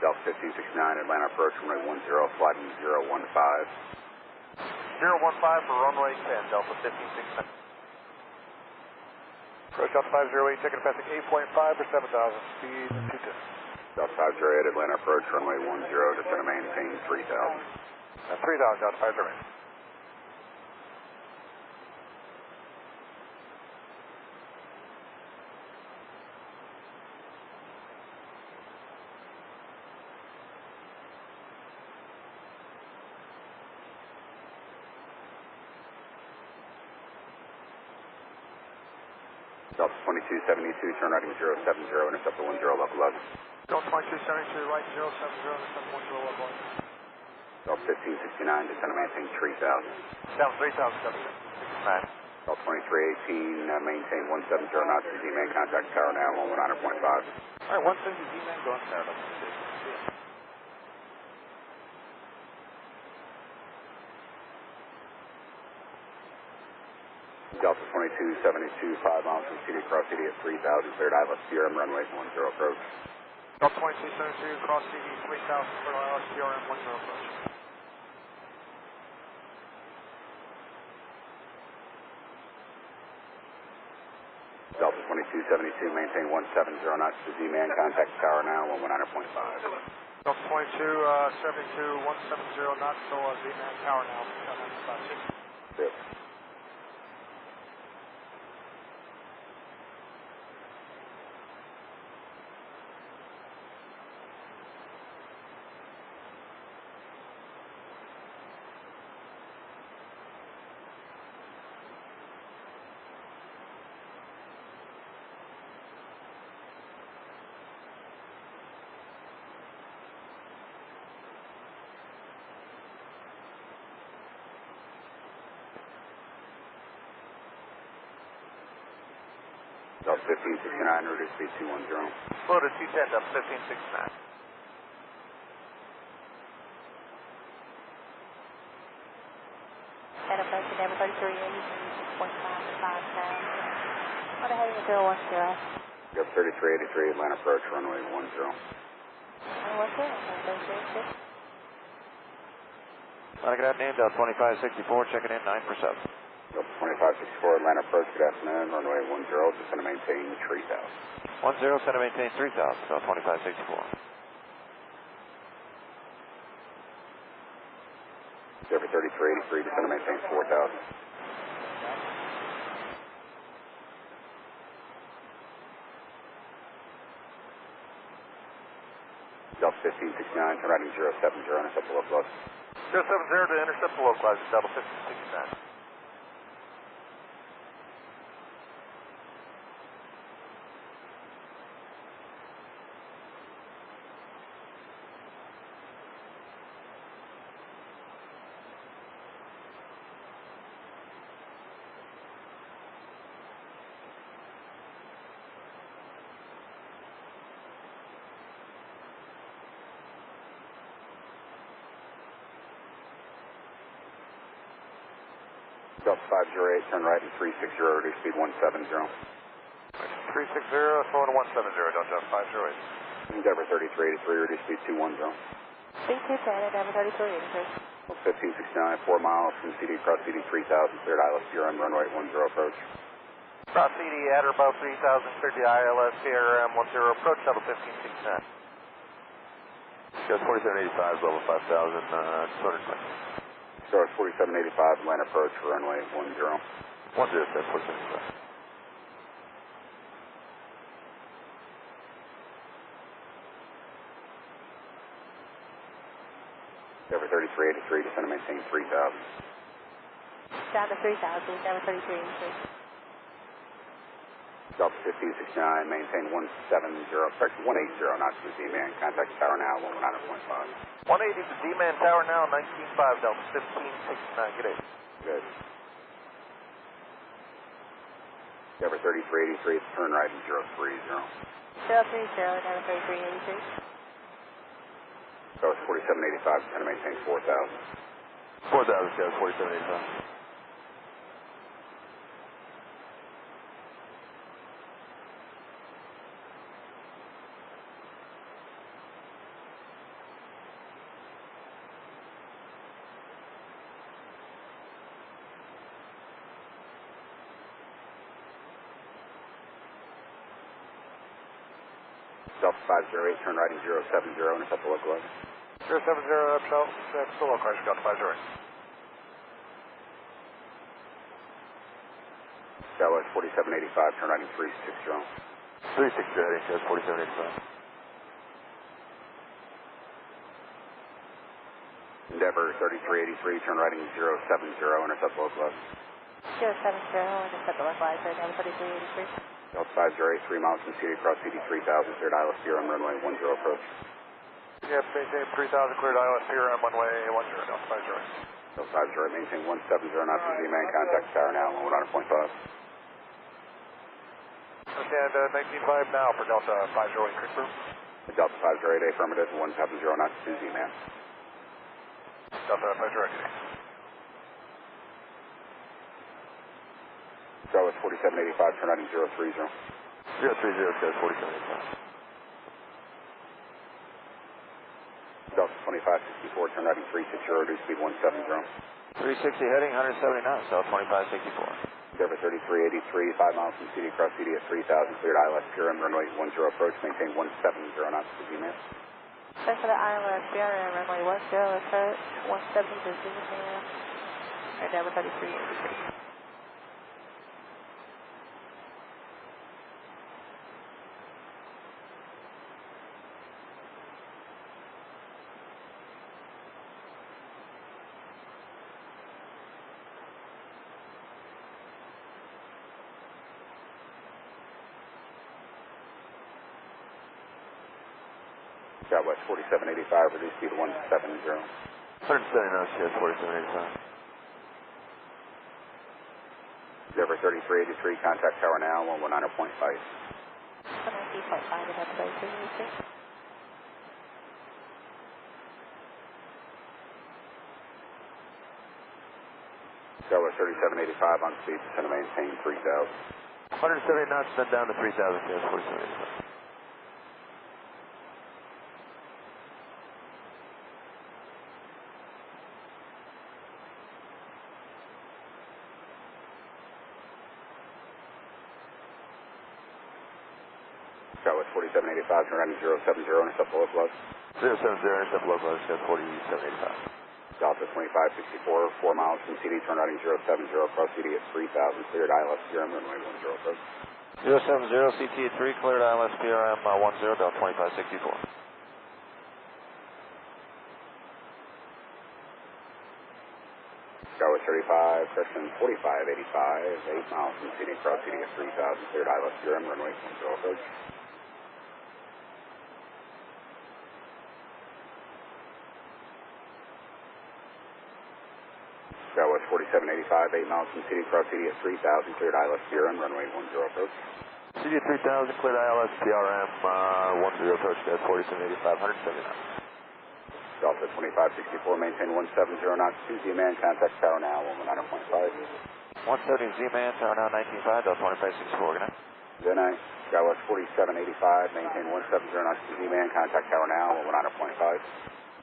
Delta 1569, Atlanta approach, runway 10, sliding 015. 015 for runway 10, Delta 1569. Approach Delta 508, taking a passing 8.5 for 7,000, speed 210. Delta 508, Atlanta approach, runway 10, descend to maintain 3000. 3,000, Delta 508. Delta 2272, turn right 070, intercept the 10 local load. Delta 2272, right 070, intercept 10 local load. Delta 1569, descend to maintain 3000. Down 3,000, Delta 1569. Delta 2318, maintain 170 knots to Z-man, contact tower now, 119.5. Alright, 170 Z-man, go on tower, Delta 1569. Delta 2272, 5 miles from CD across CD at 3000, cleared ILS PRM runway 10 approach. Delta 2272, cross CD 3000, cleared ILS PRM 10 approach. Delta 2272, maintain 170 knots to Z-man, contact tower now, 119.5. Delta 2272, 170 knots, so Z-man tower now, 119.5. Yep. Delta 1569, reduce speed 210. Slow to 210, Delta 1569. And approaching number 33, 86.5 to 5,000. On the heading of 010. Delta 3383, Atlanta approach, runway 10. And what's it? Good afternoon, Delta 2564, checking in 9 for 7. Delta 2564, Atlanta approach, good afternoon, runway 10, just going to maintain 3000. 10, send to maintain 3000, Delta 2564. Delta 3383, just going to maintain 4000. Delta 1569, turn right 070, intercept the local. 070 to intercept the localizer, Delta 1569. Delta 508, turn right and 360, reduce speed 170. 360, slowing to 170, Delta 508. Endeavor 3383, reduce speed 210. Speed 210, Endeavor 3383. 1569, 4 miles from CD across CD 3000, cleared ILS PRM, runway 10 approach. Cross CD at or above 3000, cleared the ILS PRM 10 approach, Delta 1569. Go 4785, level 5,220. So it's 4785, Atlanta approach for runway 10. 10, that's 4785. Endeavor 3383, descend to maintain 3000. Down to 3,000, Endeavor 3383. Delta 1569, maintain 170, correction 180 knots to Z-man, contact tower now, 119.5. 180 to D-Man Tower now, 19.5, Delta 1569, get it. Good. Endeavor 3383, turn right and 030. 030, Endeavor 3383. So it's 4785, descend to maintain 4000. 4,000, go 4785. Delta 508, turn right and 070, intercept the localizer. 070 up south, that's the localizer, Delta 508. Southwest 4785, turn right and 360. 360, heading, goes 4785. Endeavor 3383, turn right and 070, intercept the localizer. 070, intercept the localizer, Endeavor 3383. Delta 508, 3 miles from CD across CD 3000, cleared ILS PRM, runway 10 approach. Yep, maintain 3,000, cleared ILS PRM, runway 10, Delta 508. Delta 508, maintain 170 knots to Z-man, contact tower now, 109.5. Understand, 19.5 now for Delta 508, confirm. Delta 508, affirmative, 170 knots to Z-man. Delta 508. Go with 4785, turn heading 030. 030, Scott 4785. Delta 2564, turn heading 360, reduce speed 170. 360 heading, 170 knots, South 2564. Endeavor 3383, 5 miles from CD, cross CD at 3000, cleared ILS, PRM, runway 10 approach, maintain 170 knots to Z-man. Check for the ILS, PRM, runway 10, approach, 170 to Z-man, Endeavor 3383. Southwest 4785, reduce speed 170. 170 knots, yes, 4785. Endeavor 3383, contact tower now, 119.5. 119.5, Endeavor 3383. Southwest 3785 on speed, descend to maintain 3000. 170 knots, then down to 3000, yes, 4785. Southwest 4785, turn heading 070, intercept below close. 070, intercept below close, Scott 4785. Delta 2564, 4 miles from CD, turn heading 070, cross CD at 3000, cleared ILS, PRM, runway 10 approach. 070, CT at 3, cleared ILS, PRM, 10, Delta 2564. Southwest 35, Crescent 4585, 8 miles from CD, cross CD at 3000, cleared ILS, PRM, runway 10 approach. Southwest 4785, 8 miles from CD, cross CD at 3000, cleared ILS, PRM, runway 10 approach. CD at 3000, cleared ILS, PRM, 10 approach, Scott 4785, 170 knots. Delta 2564, maintain 170 knots, 2 Z-man, contact tower now, 119.5. 170 Z-man, tower now 195, Delta 2564, good night. Good night. Southwest 4785, maintain 170 knots, 2 Z-man, contact tower now, 119.5.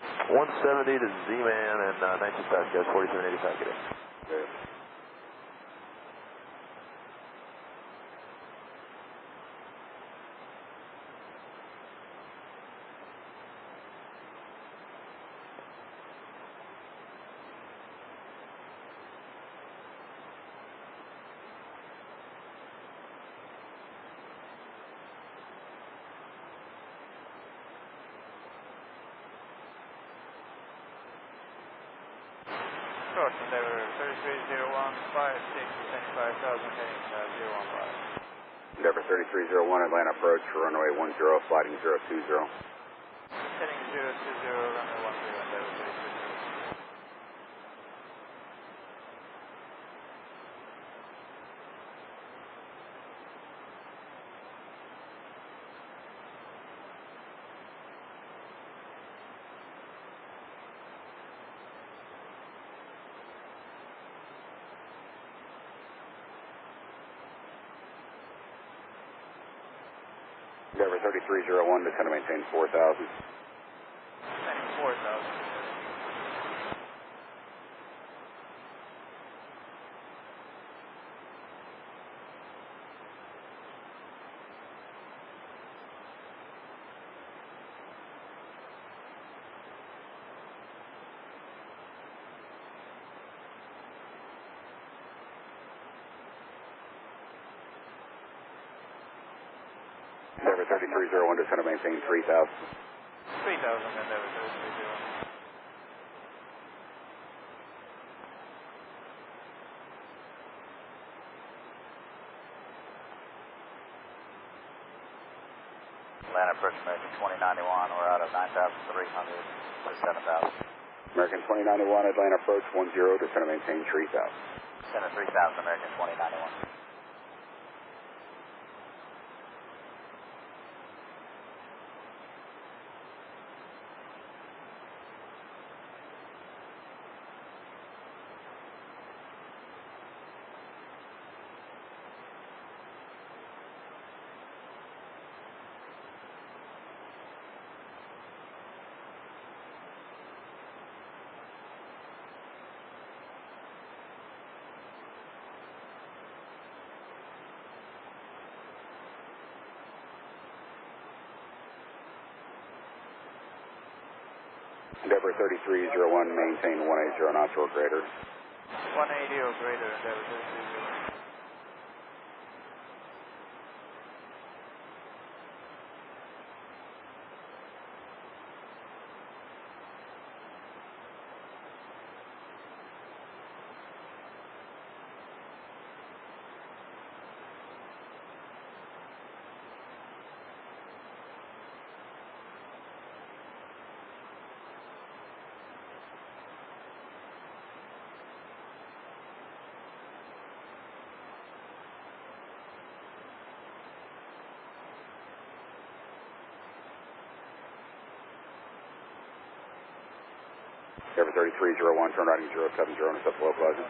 170 to Z-man and 95, guys, 4785, good day. Good. Cross Endeavor 3301, 56, descending 5000, heading 015. Endeavor 3301, Atlanta approach for runway 10, flighting 020. Heading 020, runway 10, Endeavor 3301. Endeavor 3301, descend to maintain 4000. Descending 4000. Endeavor 3301, descend to maintain 3000. 3000, Endeavor 3301. Atlanta approach American 2091, we're out of 9,300 to 7,000. American 2091, Atlanta approach 10, descend to maintain 3000. Center 3,000, American 2091. Endeavor 3301, maintain 180 knots or greater. 180 or greater, Endeavor 3301. Endeavor 3301, turn right 070 and accept localizer.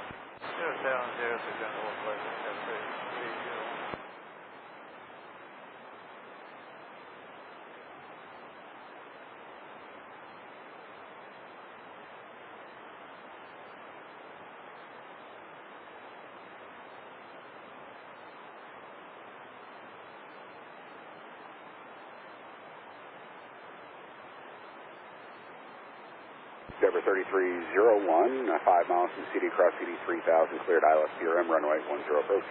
070, present localizer, Endeavor 3301. Endeavor 3301, 5 miles from CD, cross CD 3000, cleared ILS PRM, runway 10 approach.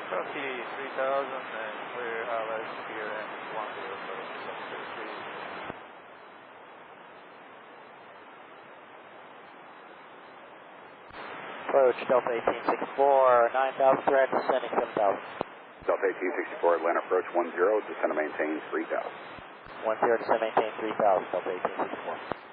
Cross CD 3000 and clear ILS PRM 10 approach. Approach Delta 1864, 9,000 threat, descending 7,000. Delta 1864, Atlanta approach 10, descend and maintain 3000. 10, descend, maintain 3000, Delta 1864.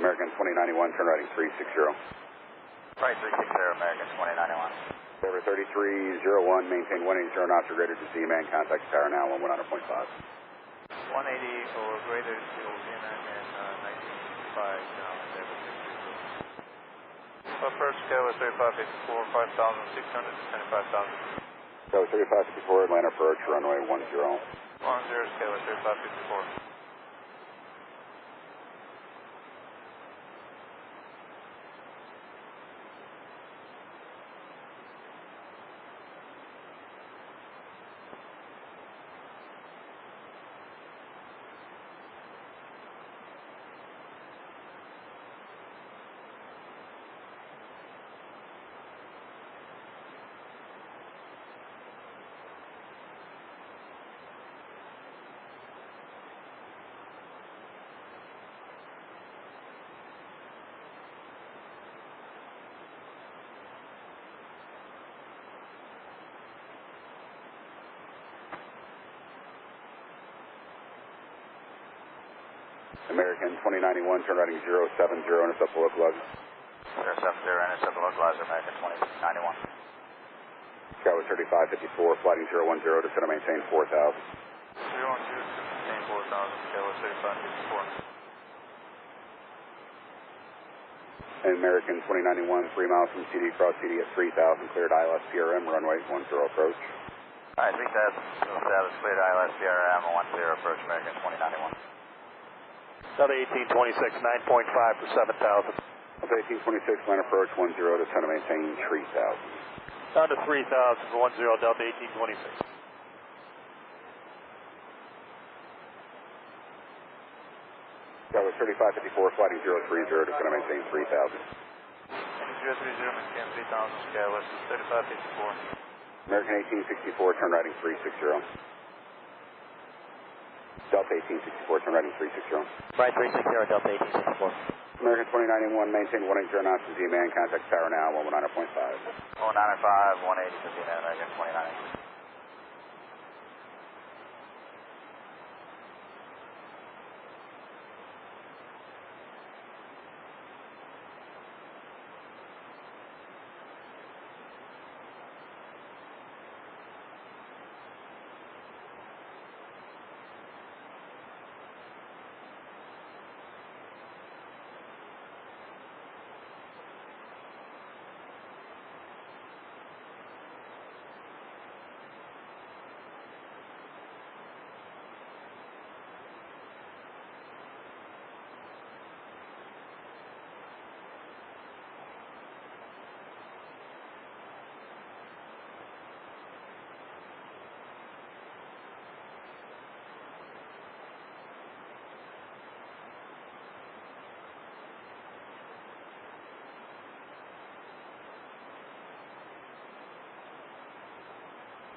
American 2091, turn right 360. Right 360, American 2091. Endeavor 3301, maintain 180 knots or greater to Z-man, contact tower now 100.5. 180 or greater to Vienna and 1965 now, Endeavor 360. Approach KATL 3554, 5,600 to 75,000. KATL 3554, Atlanta approach, runway 10. 10, KATL 3554. American 2091, turn right 070 and accept the localizer. 070 and accept the localizer, American 2091. KATL 3554, flighting 010, descend and maintain 4,000. 010 to maintain 4,000, KATL 3554. And American 2091, 3 miles from CD, cross CD at 3000, cleared ILS PRM, runway 10 approach. Alright, 3000, established, cleared ILS PRM, 10 approach, American 2091. Delta 1826, 9.5 for 7,000. Delta 1826, line approach 10, descend and maintain 3000. Down to 3,000 for 10, Delta 1826. KATL 3554, flighting 030, descend and maintain 3000. 030, maintain 3,000, KATL 3554. American 1864, turn right 360. Delta 1864, turn right 360. Right 360, Delta 1864. American 2981, maintain 180 knots to Z-man, contact tower now, 119.5. 195, 180 to Z-man, American 2981.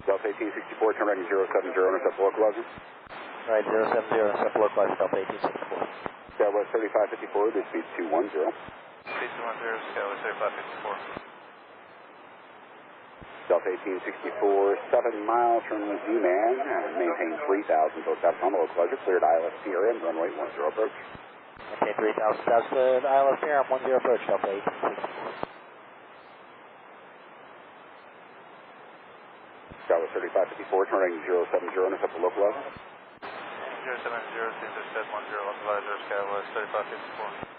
Delta 1864, turn right 070, intercept localizer. Right 070, intercept localizer, Delta 1864. Skywest 3554, this speed 210. Speed 210, Skywest 3554. Delta 1864, 7 miles from Z-man, maintain 3,000, both out on the localizer, cleared ILS PRM, runway 10 approach. Maintain 3,000, that's good, ILS PRM, 10 approach, Delta 1864. Skywest 3554, turn right 070, intercept the localizer. 070, intercept 10 localizer, Skywest 3554.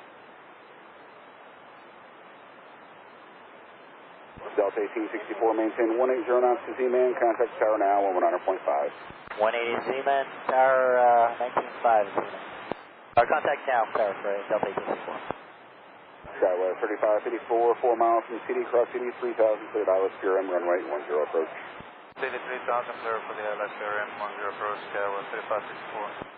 Delta 1864, maintain 180 knots to Z-man, contact tower now, 119.5. 180 Z-man, tower 19.5 Z-man. Contact now, tower for Delta 1864. Skywest 3554, 4 miles from CD, cross CD 3000, cleared ILS PRM, runway 10 approach. CD 3000, clear for the ILS PRM, 10 approach, Skywest 3554.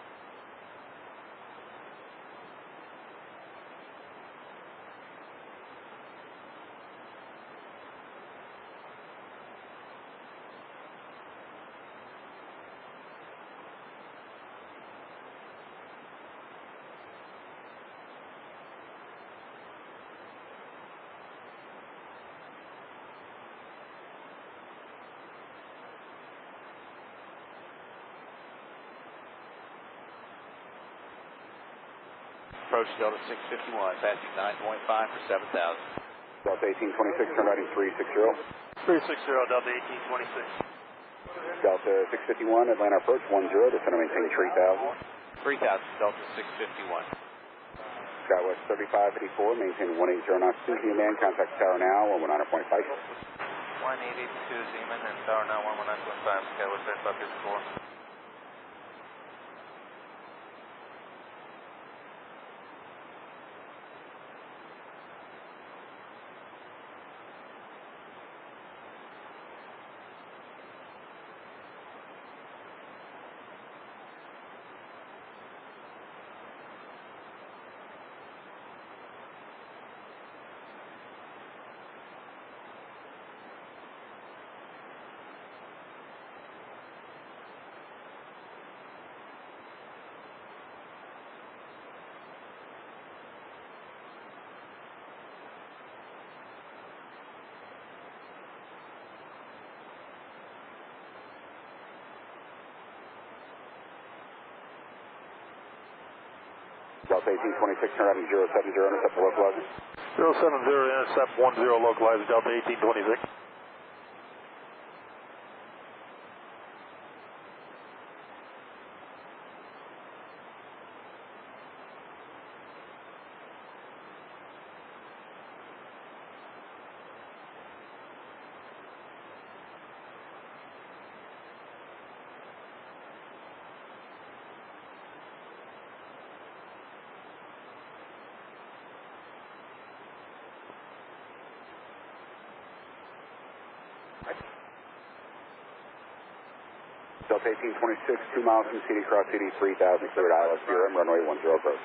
Approach Delta 651, passing 9.5 for 7,000. Delta 1826, turn right 360. 360, Delta 1826. Delta 651, Atlanta approach 10, descend and maintain 3,000. 3,000, Delta 651. Skywest 3584, maintain 180 knots to Z-man, contact tower now, 119.5. 180 to Z-man and tower now, 119.5, Skywest 3554. Delta 1826, turn right 070, intercept the localizer. 070, intercept 10 localizer, Delta 1826. Delta 1826, 2 miles from CD, cross CD 3000, cleared ILS PRM, runway 10 approach.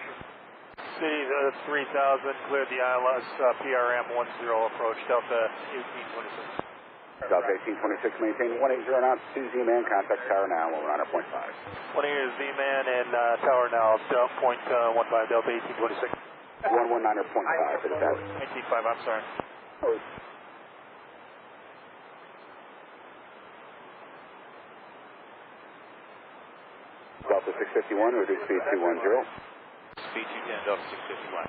CD 3000, cleared the ILS PRM 10 approach, Delta 1826. Delta 1826, maintain 180 knots, 2 Z-man, contact tower now, 109.5. 180 Z-man and tower now, point 15, Delta 1826. 119.5 for the test. 18.5, I'm sorry. Delta 651, reduce speed 210. Speed 210, Delta 651.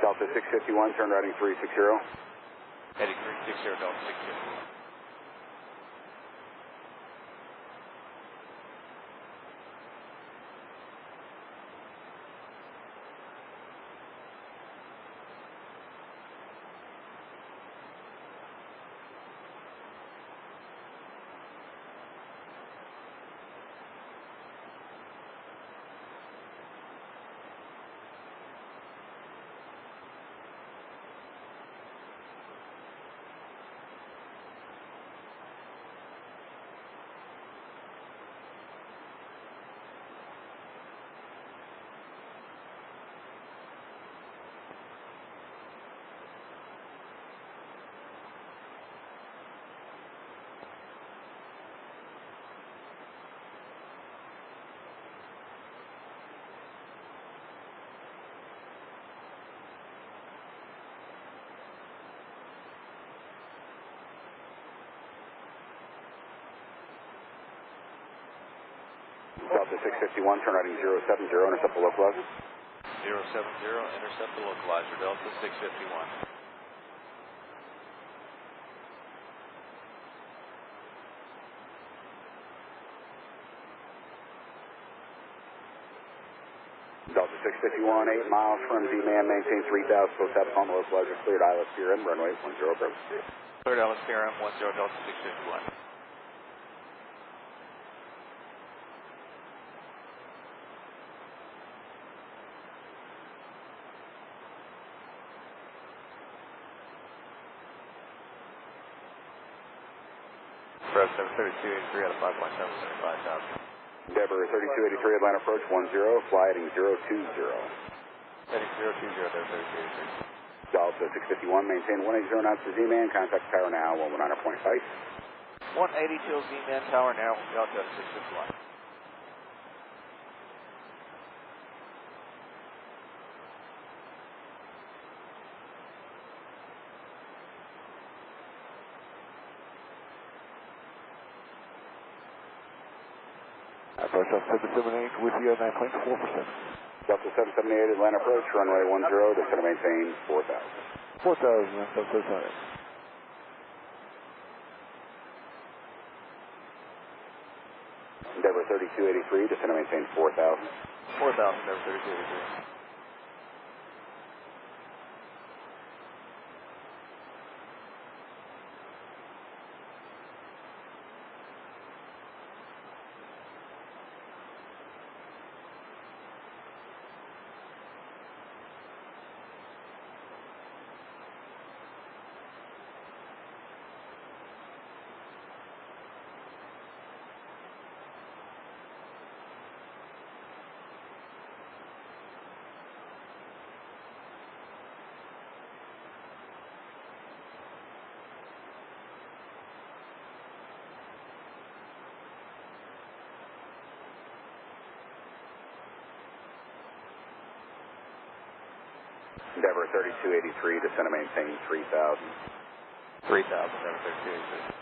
Delta 651, turn routing 360. Heading 360, Delta 651. Delta 651, turn routing 070, intercept the localizer. 070, intercept the localizer, Delta 651. Delta 651, 8 miles from Z-man, maintain 3,000, post up on the localizer, cleared ILS PRM, runway 10 approach. Cleared ILS PRM, 10, Delta 651. Press 3283 out of 5.775,000. Endeavor 3283, Atlanta approach 10, fly heading 020. Heading 020, there 3283. Delta 651, maintain 180 knots to Z-man, contact tower now, 119.5. 180 till Z-man tower now, Delta 651. Approach up 778 with you at 9.4%. Delta 778, Atlanta approach, runway 10, descend to maintain 4,000. 4,000, Delta 7. Endeavor 3283, descend to maintain 4,000. 4,000, Endeavor 3283. Endeavor 3283, descend to maintain 3,000. 3,000, Endeavor 3283.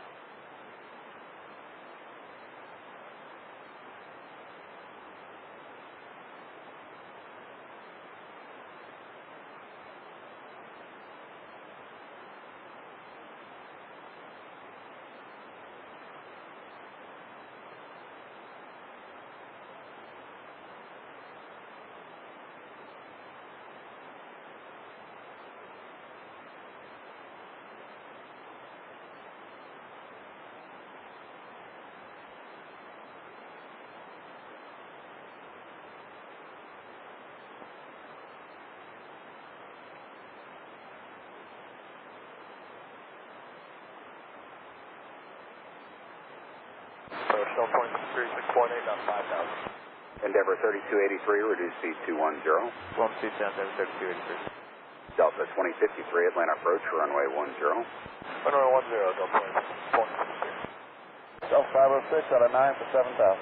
still 26.8 on 5,000. Endeavor 3283, reduce speed 210. 1210, Endeavor 3283. Delta 2053, Atlanta approach, runway 10. Runway 10, Delta 20. Delta 506 out of 9 for 7,000.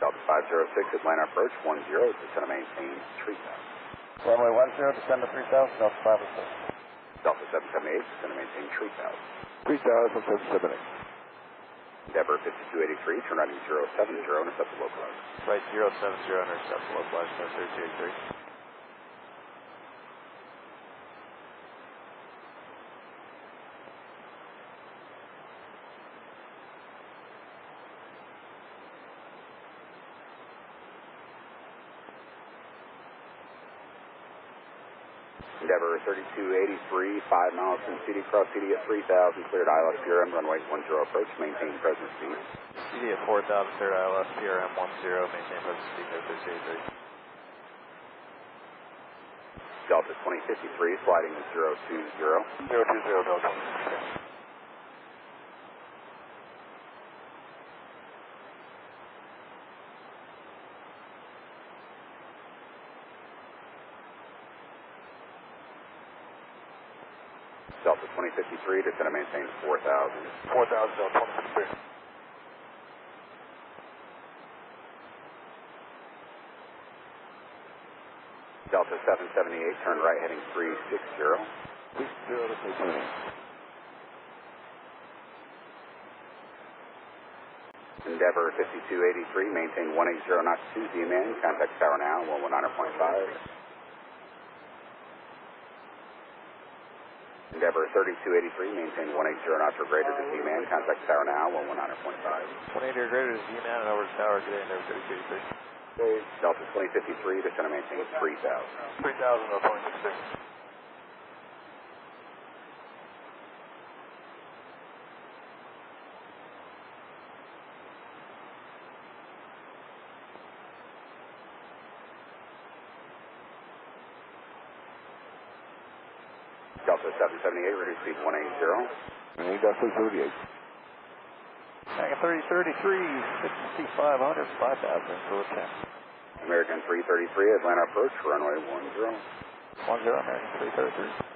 Delta 506, Atlanta approach, 10, descend and maintain 3,000. Runway 10, descend to 3,000, Delta 506. Delta 778, descend and maintain 3,000. 3,778. Endeavor 5283, turn right 070, intercept the localizer. Right 070, intercept the localizer, 3283. Endeavor 3283, 5 miles from CD, cross CD at 3,000, cleared ILS PRM, runway 10 approach, maintain present speed. CD at 4,000, cleared ILS PRM 10, maintain present speed, no 3283. Delta 2053, sliding to 020. 020, Delta 20. Delta 2053, descend and maintain 4,000. 4,000, Delta 2053. Delta 778, turn right heading 360. 360 to 320. Endeavor 5283, maintain 180 knots 2 Z-man, contact tower now, 119.5. Endeavor 3283, maintain 180 knots or greater to Z-man, contact tower now, 119.5. 180 or greater to Z-man and over to tower, good day, Endeavor 3283. Delta 2053, descend and maintain 3,000. 3,000, Delta 2053. Delta 778, reduce speed 180. And Delta 38. Dragon 3033, 5,500, 5,000, for 10. American 333, Atlanta approach, runway 10. 10, American 333.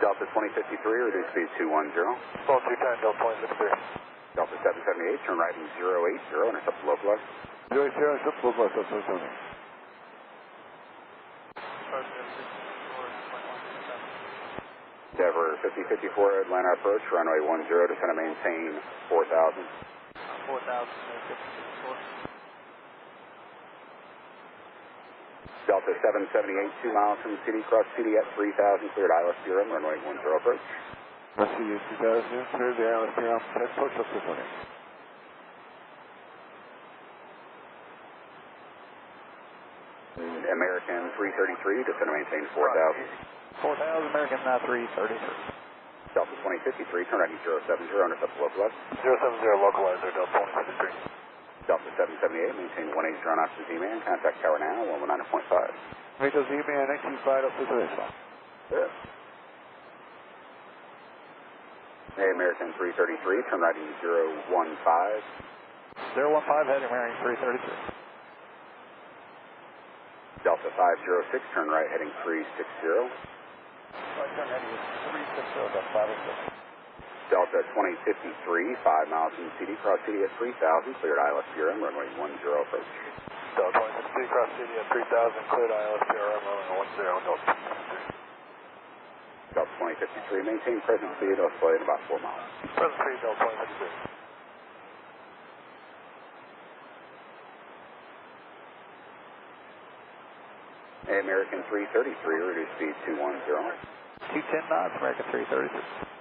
Delta 2053, reduce speed 210. 210, Delta 2053. Delta 778, turn right in 080, intercept the localizer. 080, intercept the localizer, Delta 778. Endeavor 5054, Atlanta approach, runway 10, descend and maintain 4,000. 4,054. Delta 778, 2 miles from city, cross city at 3,000, cleared ILS PRM, runway 10 approach. Let's see, 2,000, cleared the ILS PRM, 10 approach, Delta 778. American 333, descend and maintain 4,000. 4,000, American 333. Delta 2053, turn right 070, intercept the localizer. 070, localizer, Delta 2053. Delta 778, maintain 180 knots to Z-man, contact tower now, 119.5. Make the Z-man, 925, Delta 778. Yeah. Hey, American 333, turn right 015. 015, heading American 333. Delta 506, turn right heading 360. Right turn heading 360, Delta 506. Delta 2053, 5 miles from CD, cross CD at 3,000, cleared ILS PRM, runway 10 approach. Delta 2053, cross CD at 3,000, cleared ILS PRM, runway 10, Delta 2053. Delta 2053, maintain present speed, oscillate about 4 miles. Present speed, Delta 2053. Hey, American 333, reduce speed 210. 210 knots, American 333.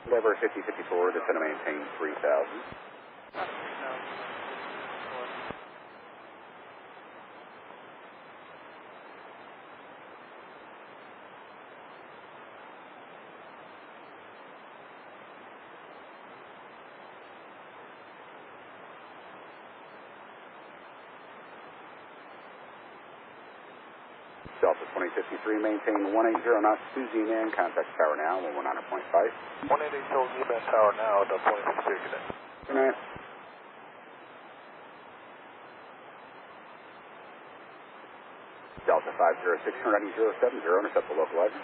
Endeavor 5054, descend and maintain 3,000. Delta 2053, maintain 180 knots, 2 Z-man, contact tower now, 119.5. 180 told Z-man tower now, Delta 2053, good day. Good night. Delta 506, turn right 070, intercept the localizer.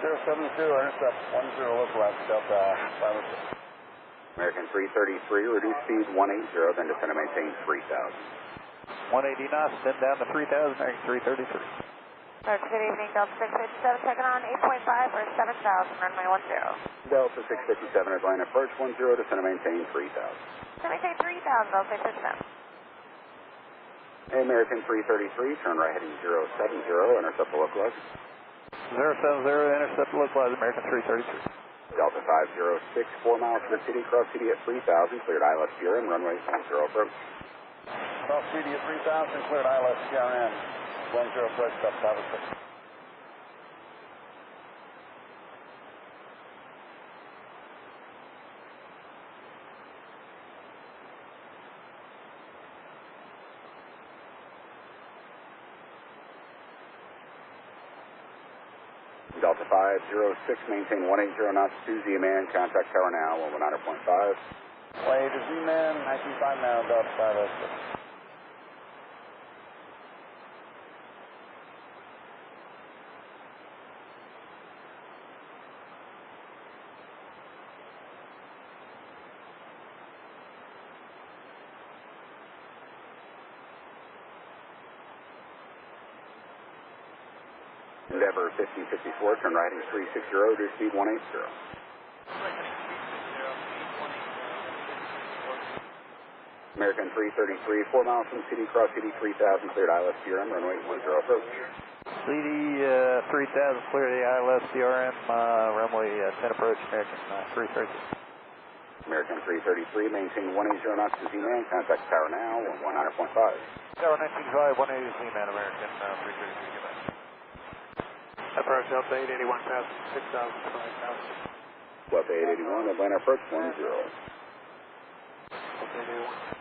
070, intercept 10 localizer, Delta 506. American 333, reduce speed 180, then descend and maintain 3,000. 180 knots, then down to 3,000, American 333. Good evening, Delta 657, checking on 8.5 for 7,000, runway 10. Delta 657, Atlanta approach 10, descend and maintain 3,000. Can I say 3,000, Delta 657? American 333, turn right heading 070, intercept the localizer. 070, intercept the localizer, American 333. Delta 506, 4 miles from the city, cross city at 3,000, cleared ILS PRM, runway 10 approach. Cross city at 3,000, cleared ILS PRM, 10 approach, Delta 506. Delta 506, maintain 180 knots, 2 Z-man, contact tower now, 119.5. Way to Z-man, 19.5 now, Delta 506. Endeavor 5054, turn right heading 360, reduce speed 180. American 333, 4 miles from city, cross city 3,000, cleared ILS PRM, runway 10 approach. CD 3000, clear the ILS PRM, runway 10 approach, American 333. American 333, maintain 180 knots to Z-man, contact tower now, 100.5. Tower 19.5, 180 Z-man, American 333, goodbye. Approach Delta 881, passing 6,000 to 5,000. Delta 881, Atlanta approach 10. Delta 881.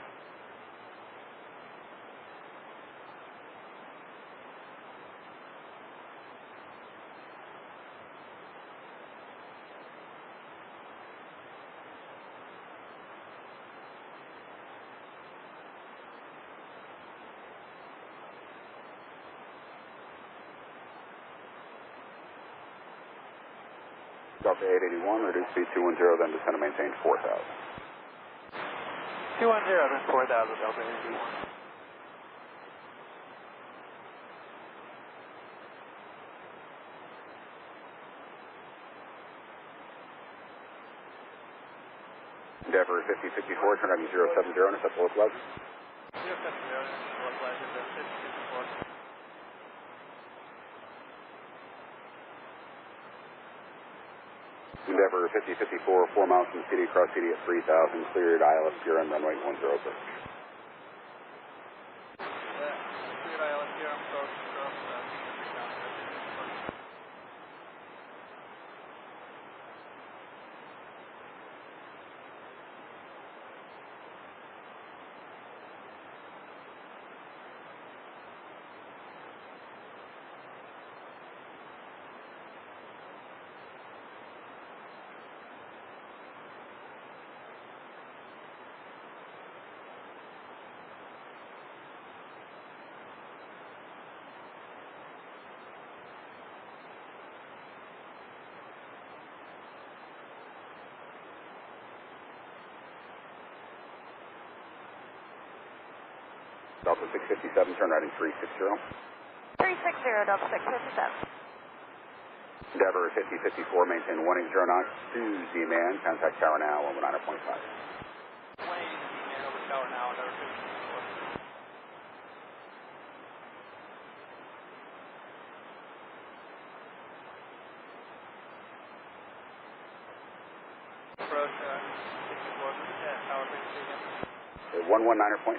Delta 881, reduce speed 210, then descend and maintain 4,000. 210, then 4,000, Delta 881. Endeavor 5054, turn right 070, intercept the localizer. 070, localizer, 5054. Endeavor 5054, 4 miles from the city, cross city at 3,000, cleared ILS PRM, runway 10 approach. Cleared ILS PRM, approach, cross city 3,000. Delta 657, turn right 360. 360, Delta 657. Endeavor 5054, maintain 180 knots, 2 Z-man, contact tower now, 190.5. 180 Z-man, over tower now, Endeavor 5054. Approach 54, tower 53 again. 119.5.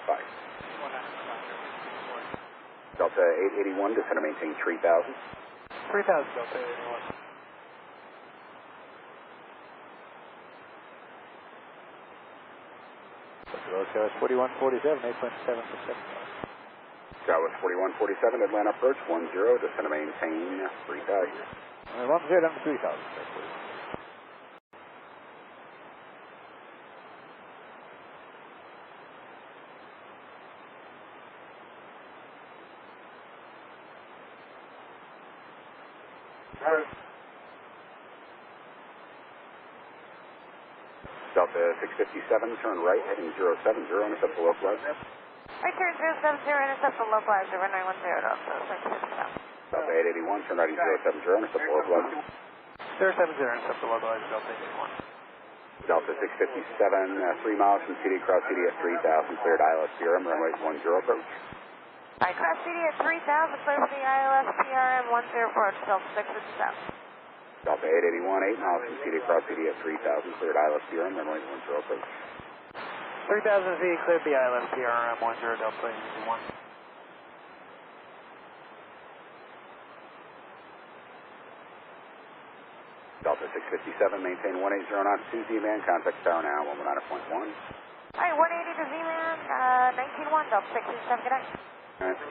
Delta 881, descend and maintain 3,000. 3,000, Delta 881. Los 4147, 8.7 for 7. Southwest 4147, Atlanta approach 10, descend to maintain 3000. 10 down to 3000, please. Delta 657, turn right, heading 070, intercept the localizer. Right turn 070, intercept the localizer, runway 10, Delta 657. Delta 881, turn right, 070, intercept the localizer. 070, intercept the localizer, Delta 881. Delta 657, 3 miles from CD, cross CD at 3000, cleared ILS PRM, runway 10 approach. Right, cross CD at 3000, clear for the ILS PRM 10 approach, Delta 657. Delta 881, 8 miles from CD, cross CD at 3000, cleared ILS PRM, runway 10 approach. 3000 feet, cleared the ILS PRM 10, Delta 881. Delta 657, maintain 180 knots, 2 Z-man, contact tower now, 119.1. Alright, 180 to Z-man, 19-1, Delta 657, good night. All right.